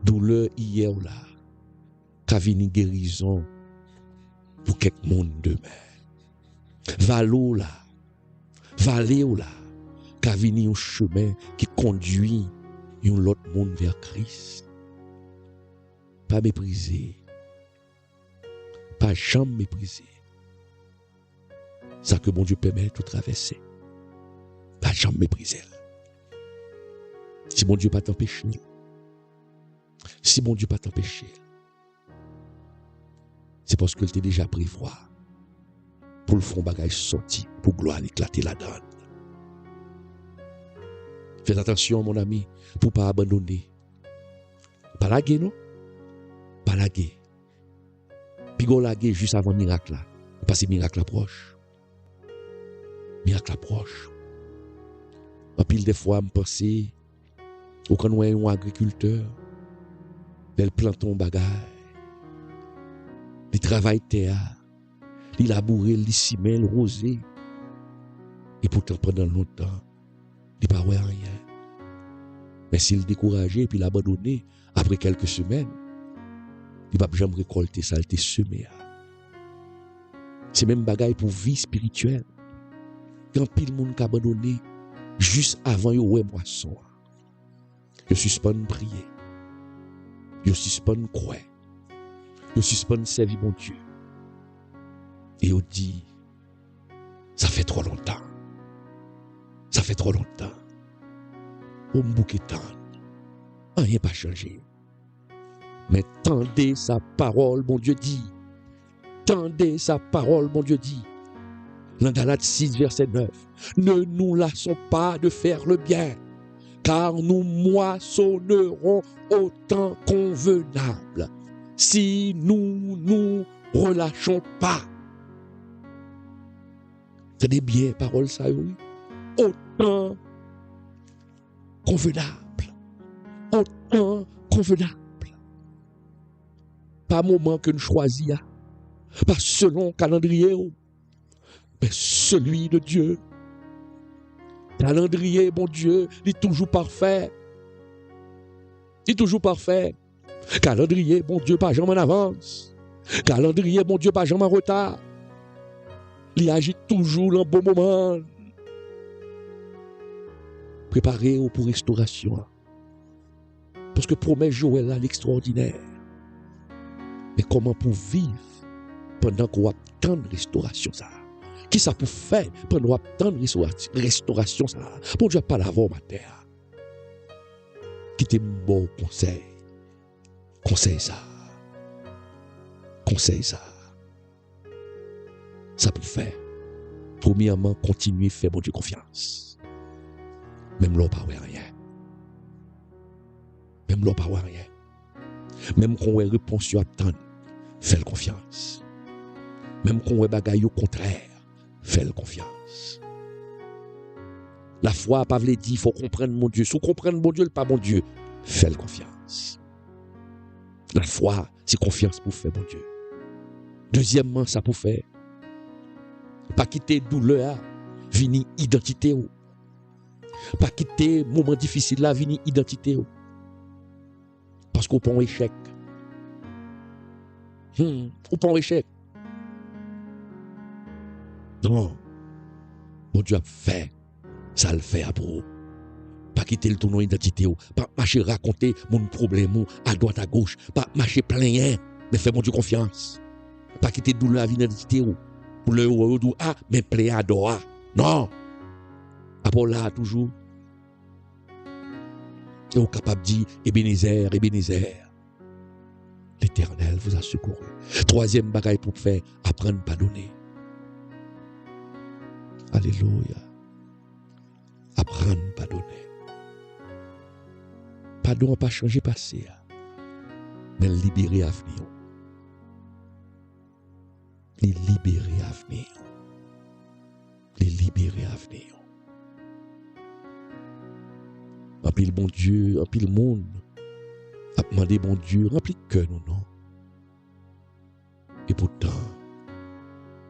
douleur hier ou là, qu'a venu guérison pour quelque monde demain. Valo là, vallée ou là, qu'a venu un chemin qui conduit l'autre monde vers Christ. Pas mépriser, pas jamais mépriser. Ça que mon Dieu permet de traverser. Pas jamais mépriser. Si mon Dieu pas t'empêcher, si mon Dieu pas t'empêcher, c'est parce que t'es déjà prévoir pour le fond bagage sorti, pour gloire éclater la donne. Fais attention, mon ami, pour pas abandonner. Pas laguer, non? Pas laguer. Puis go laguer juste avant miracle là. Parce que miracle approche. Miracle approche. En pile des fois, je pense, au quand on est un agriculteur, il plante un bagage, il travaille terre, il laboure, il simé, il rosé. Et pourtant, pendant longtemps, il ne fait rien. Mais s'il découragé et puis l'abandonné, après quelques semaines, il ne va jamais récolter ça, il te semé. C'est même bagaille pour vie spirituelle. Quand pile monde qui abandonné, juste avant yo ouais moisson. Je suspends prier. Je suspends croire. Je suspends servir mon Dieu. Et on dit, ça fait trop longtemps. Ça fait trop longtemps. On bouquet tant. Rien pas changé. Mais tendez sa parole, mon Dieu dit. Tendez sa parole, mon Dieu dit. Dans Galates 6, verset 9. Ne nous lassons pas de faire le bien, car nous moissonnerons au temps convenable si nous nous relâchons pas. Tenez bien, parole ça, oui. Au temps convenable. Au temps convenable. Pas moment que nous choisissons, pas selon calendrier, mais celui de Dieu. Calendrier, bon Dieu, il est toujours parfait. Il est toujours parfait. Calendrier, bon Dieu, pas jamais en avance. Calendrier, bon Dieu, pas jamais en retard. Il agit toujours dans bon moment. Préparez-vous pour restauration. Parce que promesse Joël là, l'extraordinaire. Mais comment pour vivre pendant qu'on attend restauration ça? Qui ça pour faire pendant qu'on attend restauration ça? Bon Dieu, pas l'avoir ma terre. Qui t'es bon conseil. Conseil ça. Conseil ça. Ça pour faire. Premièrement, continuer à faire bon Dieu confiance. Même là, pas rien. Même là, pas rien. Même quand on a réponse à attendre, fais confiance. Même quand on a bagaille au contraire, fais confiance. La foi, pas veut dire, il faut comprendre mon Dieu. Si vous comprenez mon Dieu, le pas mon Dieu, fais confiance. La foi, c'est confiance pour faire mon Dieu. Deuxièmement, ça pour faire. Pas quitter douleur, venir identité. Pas quitter moment difficile là, venir identité. Parce qu'on prend un échec. On prend un échec. Non. Mon Dieu a fait. Ça le fait à pour. Pas quitter le tournoi d'identité. Pas marcher raconter mon problème à droite à gauche. Pas marcher plein. Mais fais mon Dieu confiance. Pas quitter douleur à l'identité. Pour le ou ah, mais plein à droit. Non. Après là, toujours. Et on est capable de dire, Ebenezer, Ebenezer. L'Éternel vous a secouru. Troisième bagaille pour faire, apprendre à pardonner. Alléluia. Apprendre à pardonner. Pardon n'a pas changé passé, mais libérer l'avenir. Les libérer l'avenir. Les libérer l'avenir. En pile bon Dieu, en pile monde, a demandé bon Dieu, rempli cœur non. Et pourtant,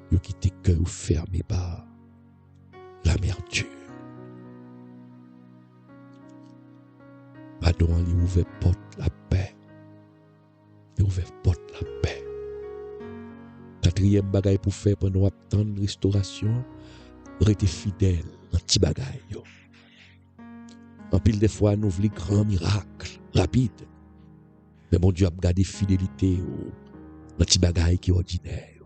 il a quitté cœur fermé par l'amertume. Pardon, il ouvert porte la paix. Il ouvert porte la paix. Quatrième bagaille pour faire pendant attendre restauration, rester fidèle dans petit bagaille. En pile des fois, nous voulons grand miracle, rapide. Mais mon Dieu a gardé fidélité dans petit bagaille qui est ordinaire.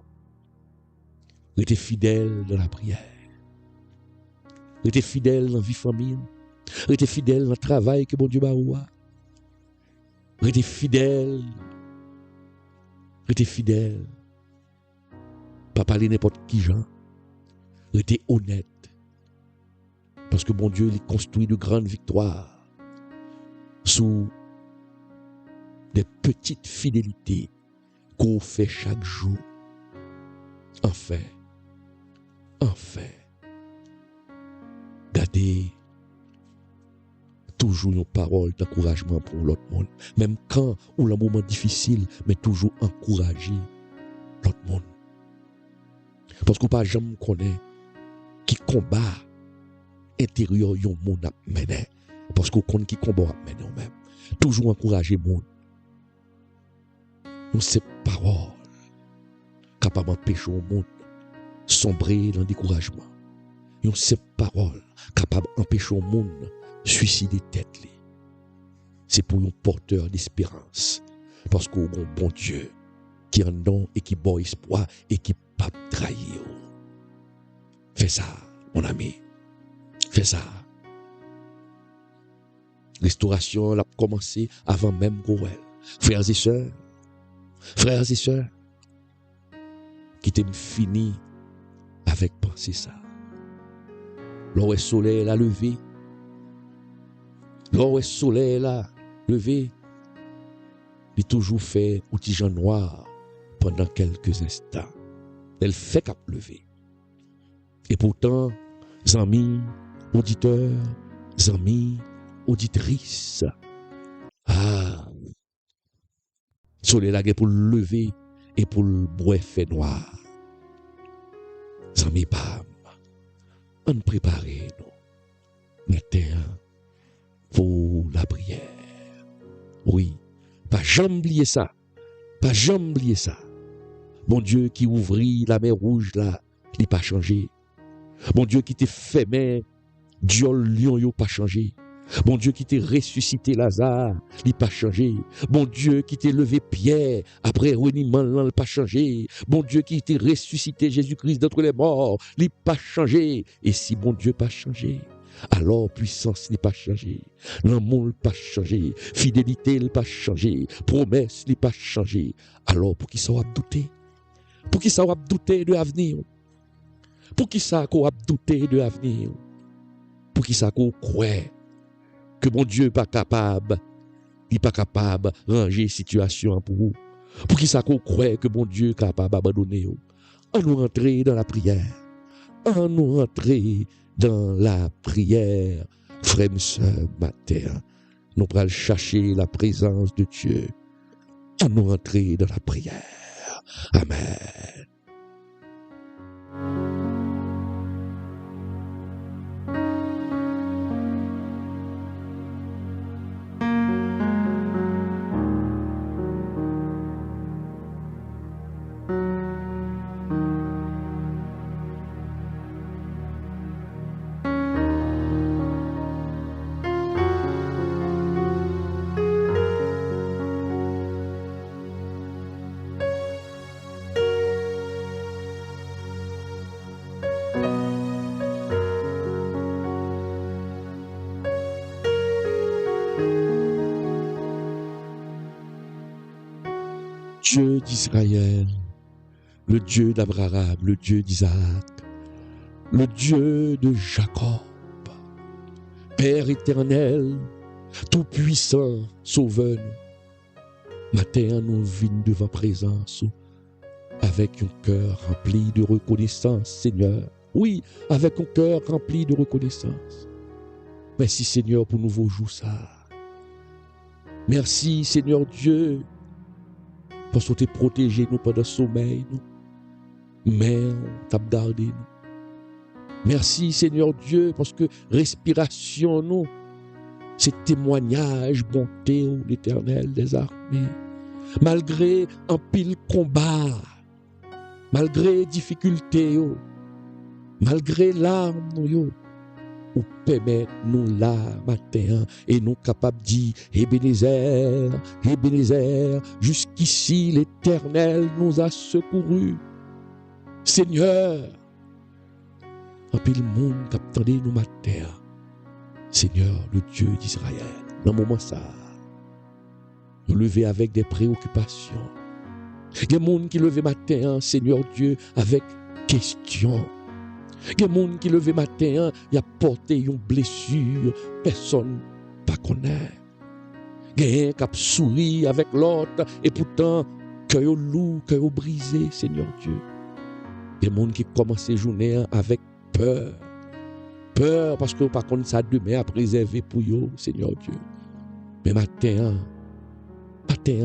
Rester fidèle dans la prière. Rester fidèle dans la vie famille. Rester fidèle dans le travail que mon Dieu m'a oué. Rester fidèle. Rester fidèle. Pas parler n'importe qui gens. Rester honnête. Parce que mon Dieu, il construit de grandes victoires sous des petites fidélités qu'on fait chaque jour. Enfin, gardez toujours une parole d'encouragement pour l'autre monde. Même quand ou le moment difficile, mais toujours encourager l'autre monde. Parce qu'on pas jamais connaît qui combat intérieur yon monde a mené. Parce qu'on connaît qui combat a mené même. Toujours encourager monde. Nous ces paroles capables d'empêcher au monde sombrer dans le découragement. Nous ces paroles capables d'empêcher au monde suicider tête. C'est pour un porteur d'espérance. Parce qu'on a un bon Dieu qui en don et qui bon espoir et qui pas trahir. Fais ça, mon ami. Fais ça. Restauration l'a commencé avant même Goël. Frères et sœurs, qui t'aiment fini avec penser ça. Lorsque le soleil a levé, lorsque le soleil a levé, il a toujours fait un petit Jean noir pendant quelques instants. Elle fait qu'à lever. Et pourtant, amis, auditeurs, amis, auditrices, soleil là pour le lever et pour le bois fait noir. Amis, bam, on prépare nous matin pour la prière. Oui, pas jamais oublier ça, pas jamais oublier ça. Bon Dieu qui ouvrit la mer rouge là, il n'a pas changé. Bon Dieu qui t'a fait mais Dieu lion n'a pas changé. Bon Dieu qui t'a ressuscité Lazare, il n'a pas changé. Bon Dieu qui t'a levé Pierre après reniement, il n'a pas changé. Bon Dieu qui t'a ressuscité Jésus-Christ d'entre les morts, il n'a pas changé. Et si bon Dieu n'a pas changé, alors puissance n'est pas changé, l'amour n'a pas changé, fidélité n'a pas changé, promesse n'a pas changé. Alors pour qui ça va douter? Pour qui ça va douter de l'avenir? Pour qui ça va douter de l'avenir? Pour qui ça va croire que mon Dieu n'est pas capable, il n'est pas capable de ranger la situation pour vous? Pour qui ça va croire que mon Dieu est capable d'abandonner? On nous rentrer dans la prière. On nous rentrer dans la prière. Frères et sœurs, matin, nous allons chercher la présence de Dieu. On nous rentrer dans la prière. Amen. Dieu d'Israël, le Dieu d'Abraham, le Dieu d'Isaac, le Dieu de Jacob, Père éternel, tout-puissant, sauveur, matin nous venons devant présence avec un cœur rempli de reconnaissance, Seigneur. Oui, avec un cœur rempli de reconnaissance. Merci Seigneur pour nouveau jours ça. Merci Seigneur Dieu parce que tu protégé nous pendant le sommeil, mais on t'a gardé nous. Merci Seigneur Dieu parce que respiration nous, c'est témoignage bonté de l'Éternel des armées. Malgré un pile combat, malgré difficulté, malgré larmes, ou permet nous là matin et nous capables de dire Ebenezer, Ebenezer, jusqu'ici l'Éternel nous a secourus. Seigneur, en pile monde qui attendait nous matin, Seigneur, le Dieu d'Israël, dans le moment ça, nous lever avec des préoccupations. Il y a des gens qui levent matin, Seigneur Dieu, avec questions. Il y a des gens qui levent matin, il a porté une blessure, personne ne connaît. Il y a des gens qui sourient avec l'autre, et pourtant, cœur lourd, cœur brisé, Seigneur Dieu. Il y a des gens qui commencent la journée avec peur. Peur parce que par contre, ça demain à préserver pour eux, Seigneur Dieu. Mais matin,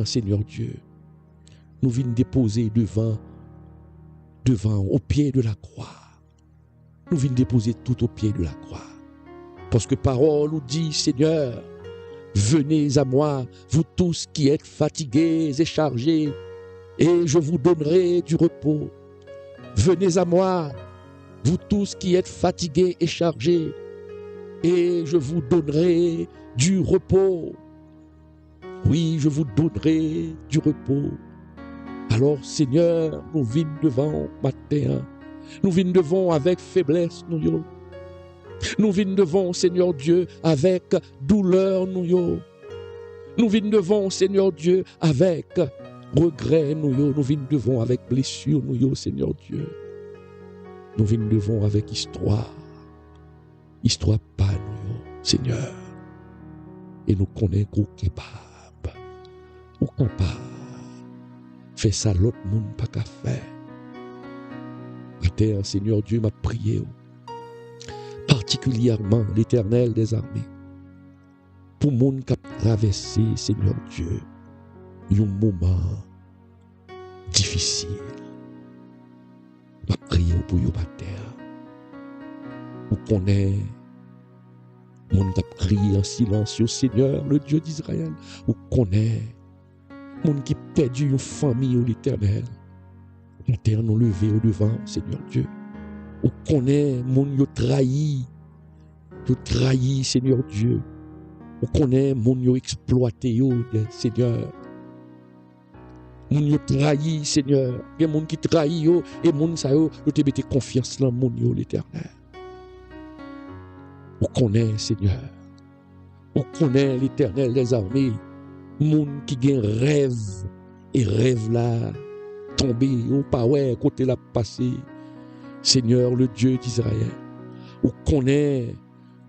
Seigneur Dieu, nous venons déposer devant, au pied de la croix. Nous venons déposer tout au pied de la croix. Parce que parole nous dit, Seigneur, venez à moi, vous tous qui êtes fatigués et chargés, et je vous donnerai du repos. Venez à moi, vous tous qui êtes fatigués et chargés, et je vous donnerai du repos. Oui, je vous donnerai du repos. Alors, Seigneur, nous venons devant matin. Nous venons devant avec faiblesse, nous. Nous venons devant, Seigneur Dieu, avec douleur, nous. Nous venons devant, Seigneur Dieu, avec regret, nous. Nous venons devant avec blessure, nous, Seigneur Dieu. nous venons devant avec histoire. Histoire pas nous, Seigneur. Et nous connaissons qu'on est capable. Ou capable. Fait ça l'autre monde pas qu'à faire. Terre, Seigneur Dieu, m'a prié. Particulièrement l'Éternel des armées. Pour monde qui a traversé, Seigneur Dieu, un moment difficile. Ma prière pour vous, ma terre. Vous connaissez, monde qui a crié en silence, Seigneur, le Dieu d'Israël. Vous connaissez, monde qui a perdu une famille au l'Éternel. La terre nous levé au devant, Seigneur Dieu. Vous connaissez, monde qui a trahi, Seigneur Dieu. Vous connaissez, monde qui a exploité, Seigneur. Moun yo trahi, Seigneur. Il y a moun qui trahi yo, et moun sa yo te mette confiance dans moun yo l'Éternel. On connaît, Seigneur. On connaît l'Éternel des armées. Moun qui gen rêve, et rêve là, tombé, ou pas ouais, côté la passé. Seigneur, le Dieu d'Israël. On connaît,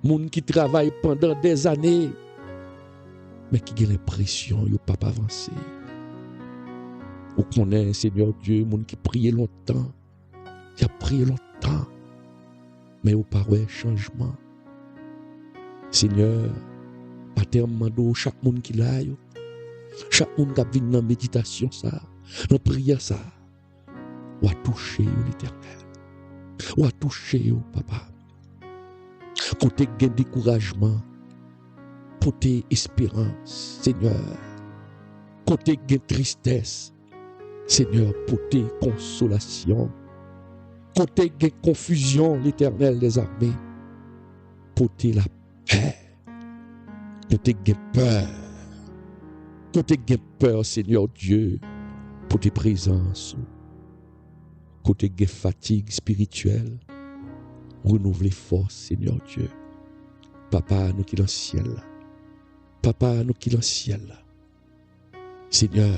moun qui travaille pendant des années, mais qui gen l'impression, yo pas avancé. On connaît, Seigneur Dieu, monde qui priait longtemps. Il a prié longtemps. Mais au parois changement. Seigneur, Pater mando chaque monde qui l'a, chaque monde qui vient dans la méditation, ça, dans la prière, ça, ou à toucher l'Éternel. Ou à toucher, papa. Côté gain découragement, côté espérance, Seigneur. Côté gain tristesse. Seigneur, pour tes consolations, côté de confusion, l'Éternel des armées, pour tes la paix, côté de peur, côté de peur, Seigneur Dieu, pour tes présences, côté de fatigue spirituelle, renouveler force, Seigneur Dieu. Papa, nous qui dans le ciel, Papa, nous qui dans le ciel, Seigneur,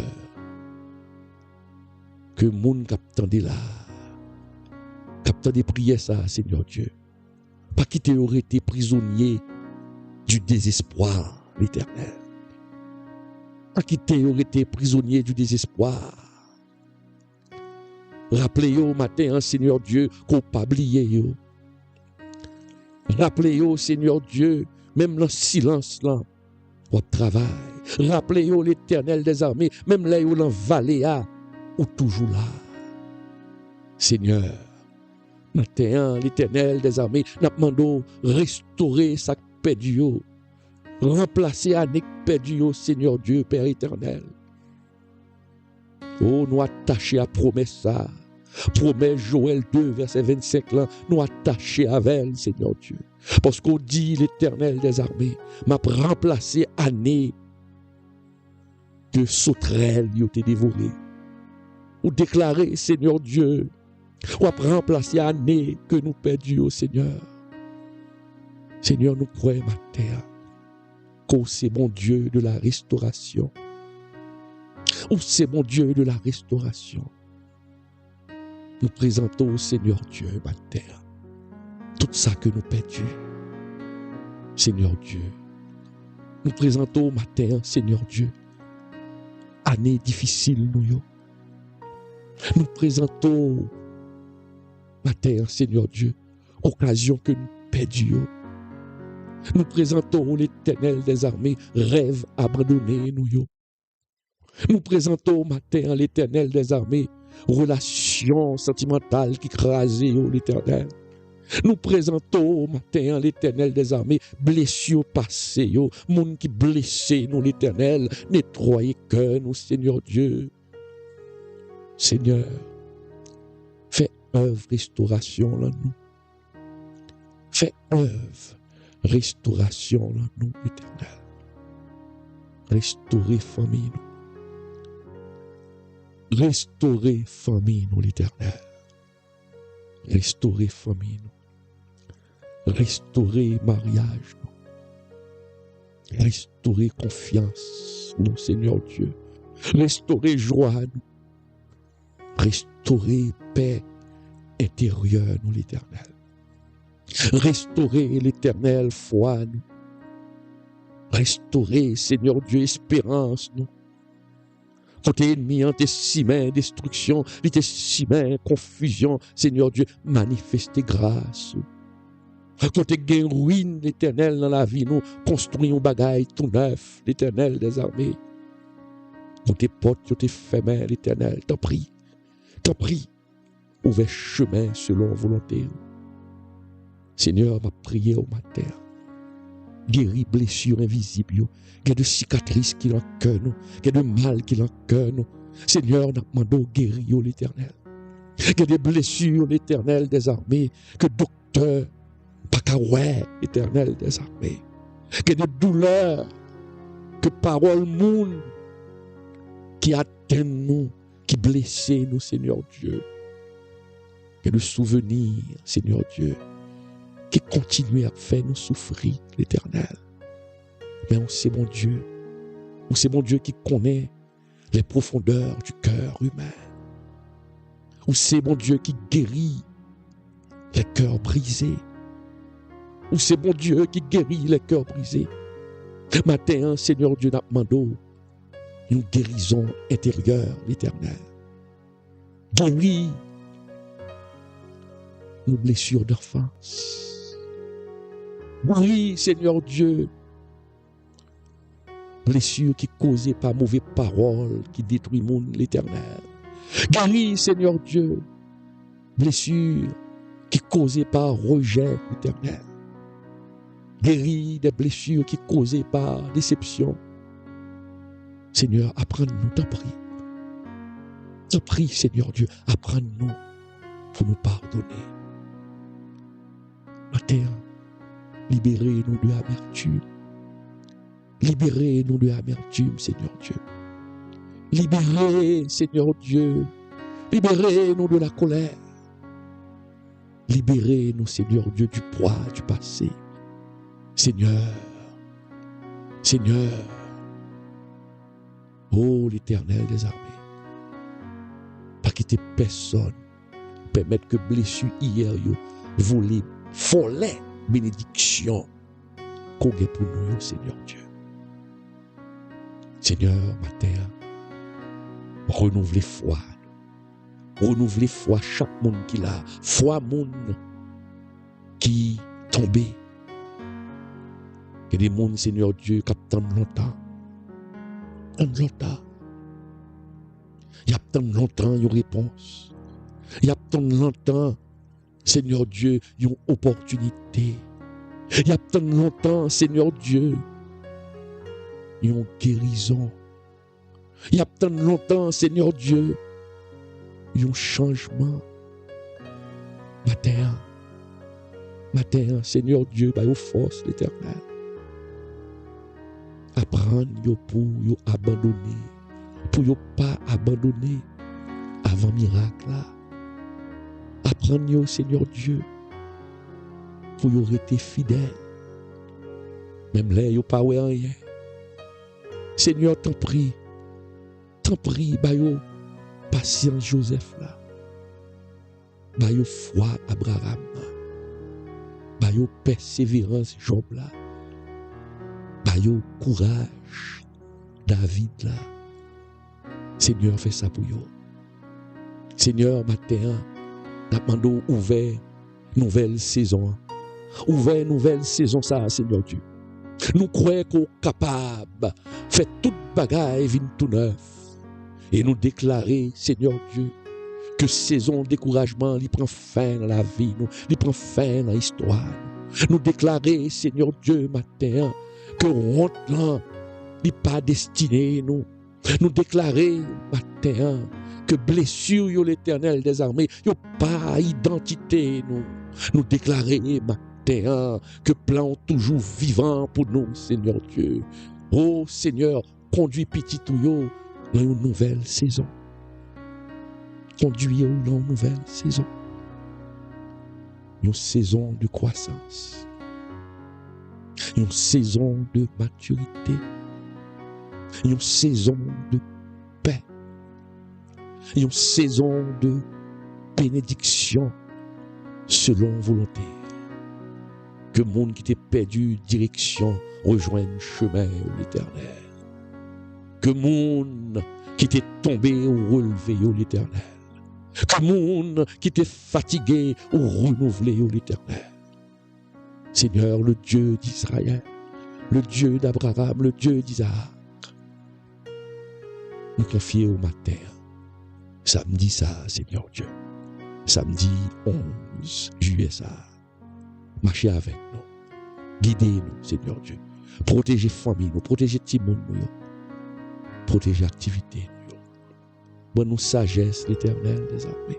que moun captande là, captande prier ça, Seigneur Dieu. Pas qui t'aurait été prisonnier du désespoir, l'Éternel. Pas qui t'aurait été prisonnier du désespoir. Rappelez-vous au matin, Seigneur Dieu, qu'on pas oublié. Rappelez-vous, Seigneur Dieu, même dans le silence là, votre travail. Rappelez-vous l'Éternel des armées, même là où dans la vallée ou toujours là. Seigneur, maintenant, l'Éternel des armées, nous demandons restaurer sa perdu, remplacer année perdu, Seigneur Dieu, Père éternel. Oh, nous attachés à promesse ça. Promesse Joël 2, verset 25 là, nous attachés à elle, Seigneur Dieu. Parce qu'on dit l'Éternel des armées, m'a remplacé année que sauterelle y a été dévorée. Ou déclarer, Seigneur Dieu, ou remplacer l'année que nous perdions, Seigneur. Seigneur, nous croyons, ma terre, qu'au c'est bon Dieu de la restauration. Ou c'est bon Dieu de la restauration. Nous présentons, Seigneur Dieu, ma terre, tout ça que nous perdions. Seigneur Dieu, nous présentons, ma terre, Seigneur Dieu, année difficile, nous. Nous présentons, ma terre, Seigneur Dieu, occasion que nous perdions. Nous présentons l'Éternel des armées, rêve abandonné, nous. Nous présentons, ma terre, l'Éternel des armées, relation sentimentale qui crasait, l'Éternel. Nous présentons, ma terre, l'Éternel des armées, blessures passées, monde qui blessé, nous, l'Éternel, nettoyer cœur, nous, Seigneur Dieu. Seigneur, fais œuvre restauration là nous. Fais œuvre restauration là nous, l'Éternel. Restaurer famille nous. Restaurer famille nous, l'Éternel. Restaurer famille nous. Restaurer mariage nous. Restaurer confiance nous, Seigneur Dieu. Restaurer joie nous. Restaurer paix intérieur, nous, l'Éternel. Restaurer, l'Éternel, foi, nous. Restaurer, Seigneur Dieu, espérance, nous. Quand t'es ennemi, t'es si main destruction, t'es si main confusion, Seigneur Dieu, manifestez grâce. Quand t'es gain ruine, l'Éternel, dans la vie, nous construisons bagaille tout neuf, l'Éternel des armées. Quand t'es portes, t'es fermé, l'Éternel, t'en prie, ouvert chemin selon volonté. Seigneur, m'a prié au matin. Guéris blessures invisibles, il y a de cicatrices qui l'en cœur, il y a de mal qui l'en cœur. Seigneur, nous demandons guérir l'Éternel. Il y a des blessures, l'Éternel des armées, que docteur, pas qu'à ouais, l'Éternel des armées. Il y a des douleurs, que parole monde qui atteint nous, qui blesse nous, Seigneur Dieu. Il y a des souvenirs, Seigneur Dieu, qui continue à faire nous souffrir, l'Éternel. Mais on sait mon Dieu, qui connaît les profondeurs du cœur humain. On sait mon Dieu qui guérit les cœurs brisés. On sait mon Dieu qui guérit les cœurs brisés. Matin, Seigneur Dieu, nous demandons une guérison intérieure, l'Éternel. Guéris nos blessures d'enfance. Oui, Seigneur Dieu, blessures qui causées par mauvaises paroles, qui détruisent le monde, l'Éternel. Guéris, Seigneur Dieu, blessures qui causées par rejet, l'Éternel. Guéris des blessures qui causées par déception. Seigneur, apprends-nous, t'en prie. T'en prie, Seigneur Dieu, apprends-nous pour nous pardonner. Matin, libérez-nous de l'amertume. Libérez-nous de l'amertume, Seigneur Dieu. Libérez, Seigneur Dieu. Libérez-nous de la colère. Libérez-nous, Seigneur Dieu, du poids du passé. Seigneur, ô l'Éternel des armées, pas quitter personne, permettre que blessure hier, voler, voler, bénédiction, qu'on ait pour nous, Seigneur Dieu. Seigneur, matin, renouveler foi. Renouveler foi chaque monde qui l'a. Foi monde qui tombé. Il y a des mondes, Seigneur Dieu, qui attendent longtemps. Il y a tant longtemps une réponse. Il y a tant longtemps, Seigneur Dieu, une opportunité. Il y a tant longtemps, Seigneur Dieu, une guérison. Il y a tant longtemps, Seigneur Dieu, un changement. Matin, Seigneur Dieu, par vos forces, l'Éternel. Apprendre pour abandonner, pour ne pas abandonner avant miracle. Apprendre, Seigneur Dieu, pour rester fidèle. Même là, vous pas rien. Seigneur, t'en prie, bayo patience Joseph là. Bayo foi Abraham. Bayo persévérance Job là. Bayo courage David là. Seigneur, fais ça pour vous. Seigneur, matin, nous demandons ouvert nouvelle saison. Ouvert nouvelle saison ça, Seigneur Dieu. Nous croyons qu'on est capable de faire toute bagaille vin tout neuf. Et nous déclarer, Seigneur Dieu, que saison de découragement, il prend fin dans la vie, il prend fin dans l'histoire. Nous déclarer, Seigneur Dieu, matin, que honte là, il n'est pas destiné, nous. Nous déclarer, matin, que blessure, yo l'Éternel des armées, yo pas identité, nous. Nous déclarer, matin, que plan toujours vivant pour nous, Seigneur Dieu. Oh, Seigneur, conduis petit Touyo dans une nouvelle saison. Conduis dans une nouvelle saison. Une saison de croissance. Une saison de maturité. Une saison de paix. Une saison de bénédiction. selon volonté. Que le monde qui était perdu direction rejoigne chemin l'Éternel. Que le monde qui était tombé ou relevé l'Éternel. Que le monde qui était fatigué ou renouvelé l'Éternel. Seigneur, le Dieu d'Israël, le Dieu d'Abraham, le Dieu d'Isaac, nous confions au matin, samedi ça, Seigneur Dieu, samedi 11 juillet ça, marchez avec nous, guidez-nous, Seigneur Dieu, protégez famille, nous protégez tout le monde, protégez l'activité, bonne nous sagesse, l'Éternel des armées,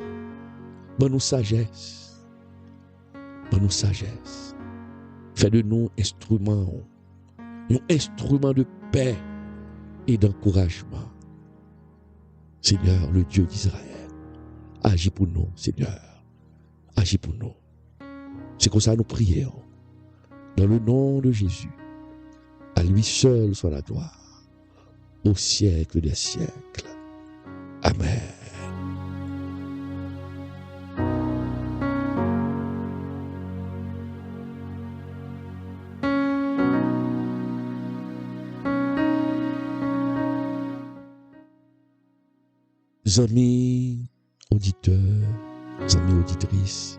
bonne nous sagesse, fais de nous instruments, un instrument de paix et d'encouragement. Seigneur, le Dieu d'Israël, agis pour nous, Seigneur, agis pour nous. C'est comme ça que nous prions, dans le nom de Jésus. À lui seul soit la gloire, au siècle des siècles. Amen. Amis auditeurs, amis auditrices,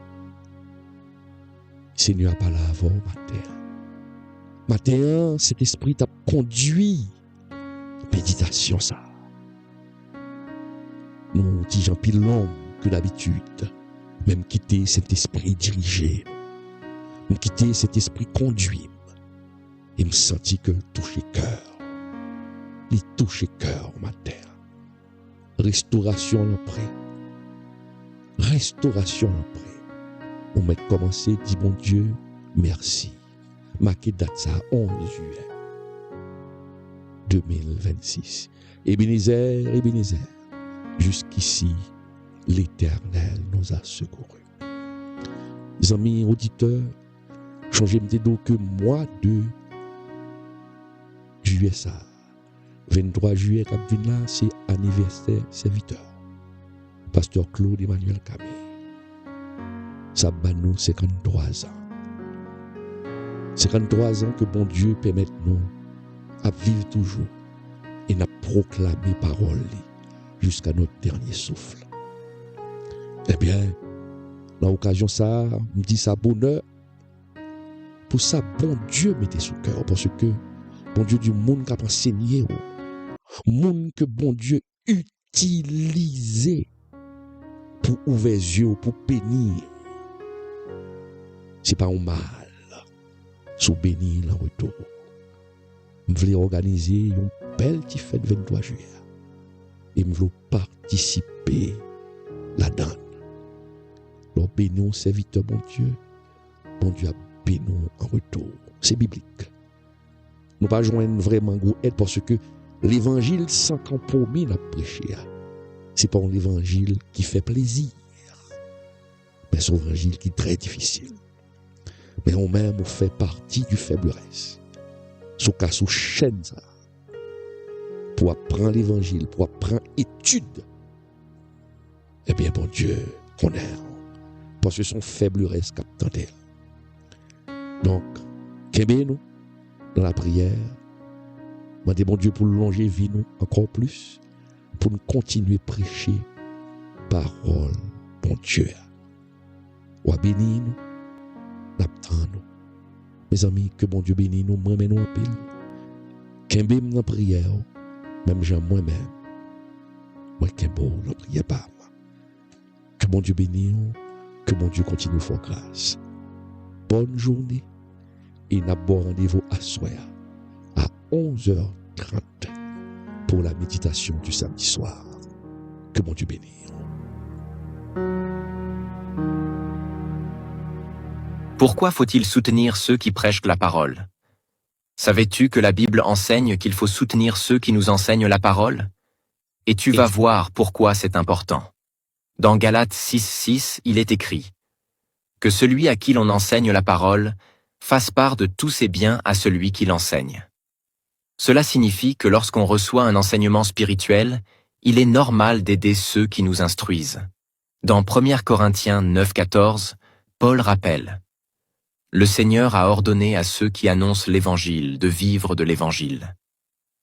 Seigneur a parlé avant matin. Matin, cet esprit t'a conduit méditation ça. Nous disons plus long que d'habitude, même quitter cet esprit dirigé, nous quitter cet esprit conduit, et me sentis que toucher cœur, il touche cœur matin. Restauration l'enpré. Restauration l'enpré. On m'a commencé, dit bon Dieu, merci. Marqué date ça, 11 juillet 2026. Ebenezer, jusqu'ici, l'Éternel nous a secourus. Les amis auditeurs, changez me donc que mois de juillet ça. 23 juillet, c'est anniversaire serviteur. Pasteur Claude Emmanuel Camé. Ça bat nous 53 ans. 53 ans que bon Dieu permette nous à vivre toujours et à proclamer parole jusqu'à notre dernier souffle. Eh bien, dans l'occasion ça, me dit ça bonheur. Pour ça, bon Dieu mettez sous cœur parce que bon Dieu du monde qui a enseigné monde que bon Dieu utilisé pour ouvrir les yeux, pour bénir. C'est pas un mal. Sous bénir en retour. Je voulais organiser une belle petite fête 23 juillet. Et je voulais participer là-dedans. Alors bénir serviteur bon Dieu a béni en retour. C'est biblique. Nous pas joindre vraiment gros aide parce que l'évangile sans compromis n'a prêché. C'est pas un évangile qui fait plaisir. Mais c'est un évangile qui est très difficile. Mais on même fait partie du faiblesse. Sous cas sous chaîne ça. Pour apprendre l'évangile, pour apprendre étude. Eh bien bon Dieu, on est. Parce que son faiblesse capte d'elle. Donc, qu'aimez nous dans la prière. Demandez bon Dieu pour longer vie nous encore plus, pour nous continuer à prêcher parole, bon Dieu. Ou à bénir nous, n'attend nous. Mes amis, que bon Dieu bénisse nous, moi, mais nous en pile. Qu'un dans la prière, même Jean moi-même, moi, qu'un beau dans la prière, pas moi. Que bon Dieu bénisse nous, que bon Dieu continue à faire grâce. Bonne journée, et n'a bon rendez-vous à soir. À 11h30 pour la méditation du samedi soir. Que mon Dieu bénisse. Pourquoi faut-il soutenir ceux qui prêchent la parole? Savais-tu que la Bible enseigne qu'il faut soutenir ceux qui nous enseignent la parole? Et tu vas voir pourquoi c'est important. Dans Galates 6:6, il est écrit « Que celui à qui l'on enseigne la parole fasse part de tous ses biens à celui qui l'enseigne. » Cela signifie que lorsqu'on reçoit un enseignement spirituel, il est normal d'aider ceux qui nous instruisent. Dans 1 Corinthiens 9:14, Paul rappelle: le Seigneur a ordonné à ceux qui annoncent l'Évangile de vivre de l'Évangile.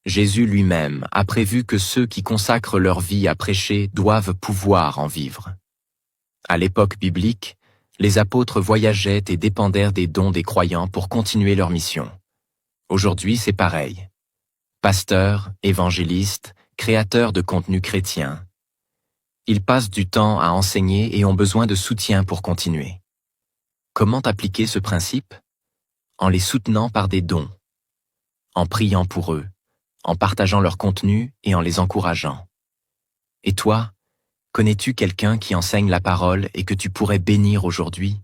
Jésus lui-même a prévu que ceux qui consacrent leur vie à prêcher doivent pouvoir en vivre. À l'époque biblique, les apôtres voyageaient et dépendèrent des dons des croyants pour continuer leur mission. Aujourd'hui, c'est pareil. Pasteurs, évangélistes, créateurs de contenu chrétien. Ils passent du temps à enseigner et ont besoin de soutien pour continuer. Comment appliquer ce principe? En les soutenant par des dons, en priant pour eux, en partageant leur contenu et en les encourageant. Et toi, connais-tu quelqu'un qui enseigne la parole et que tu pourrais bénir aujourd'hui?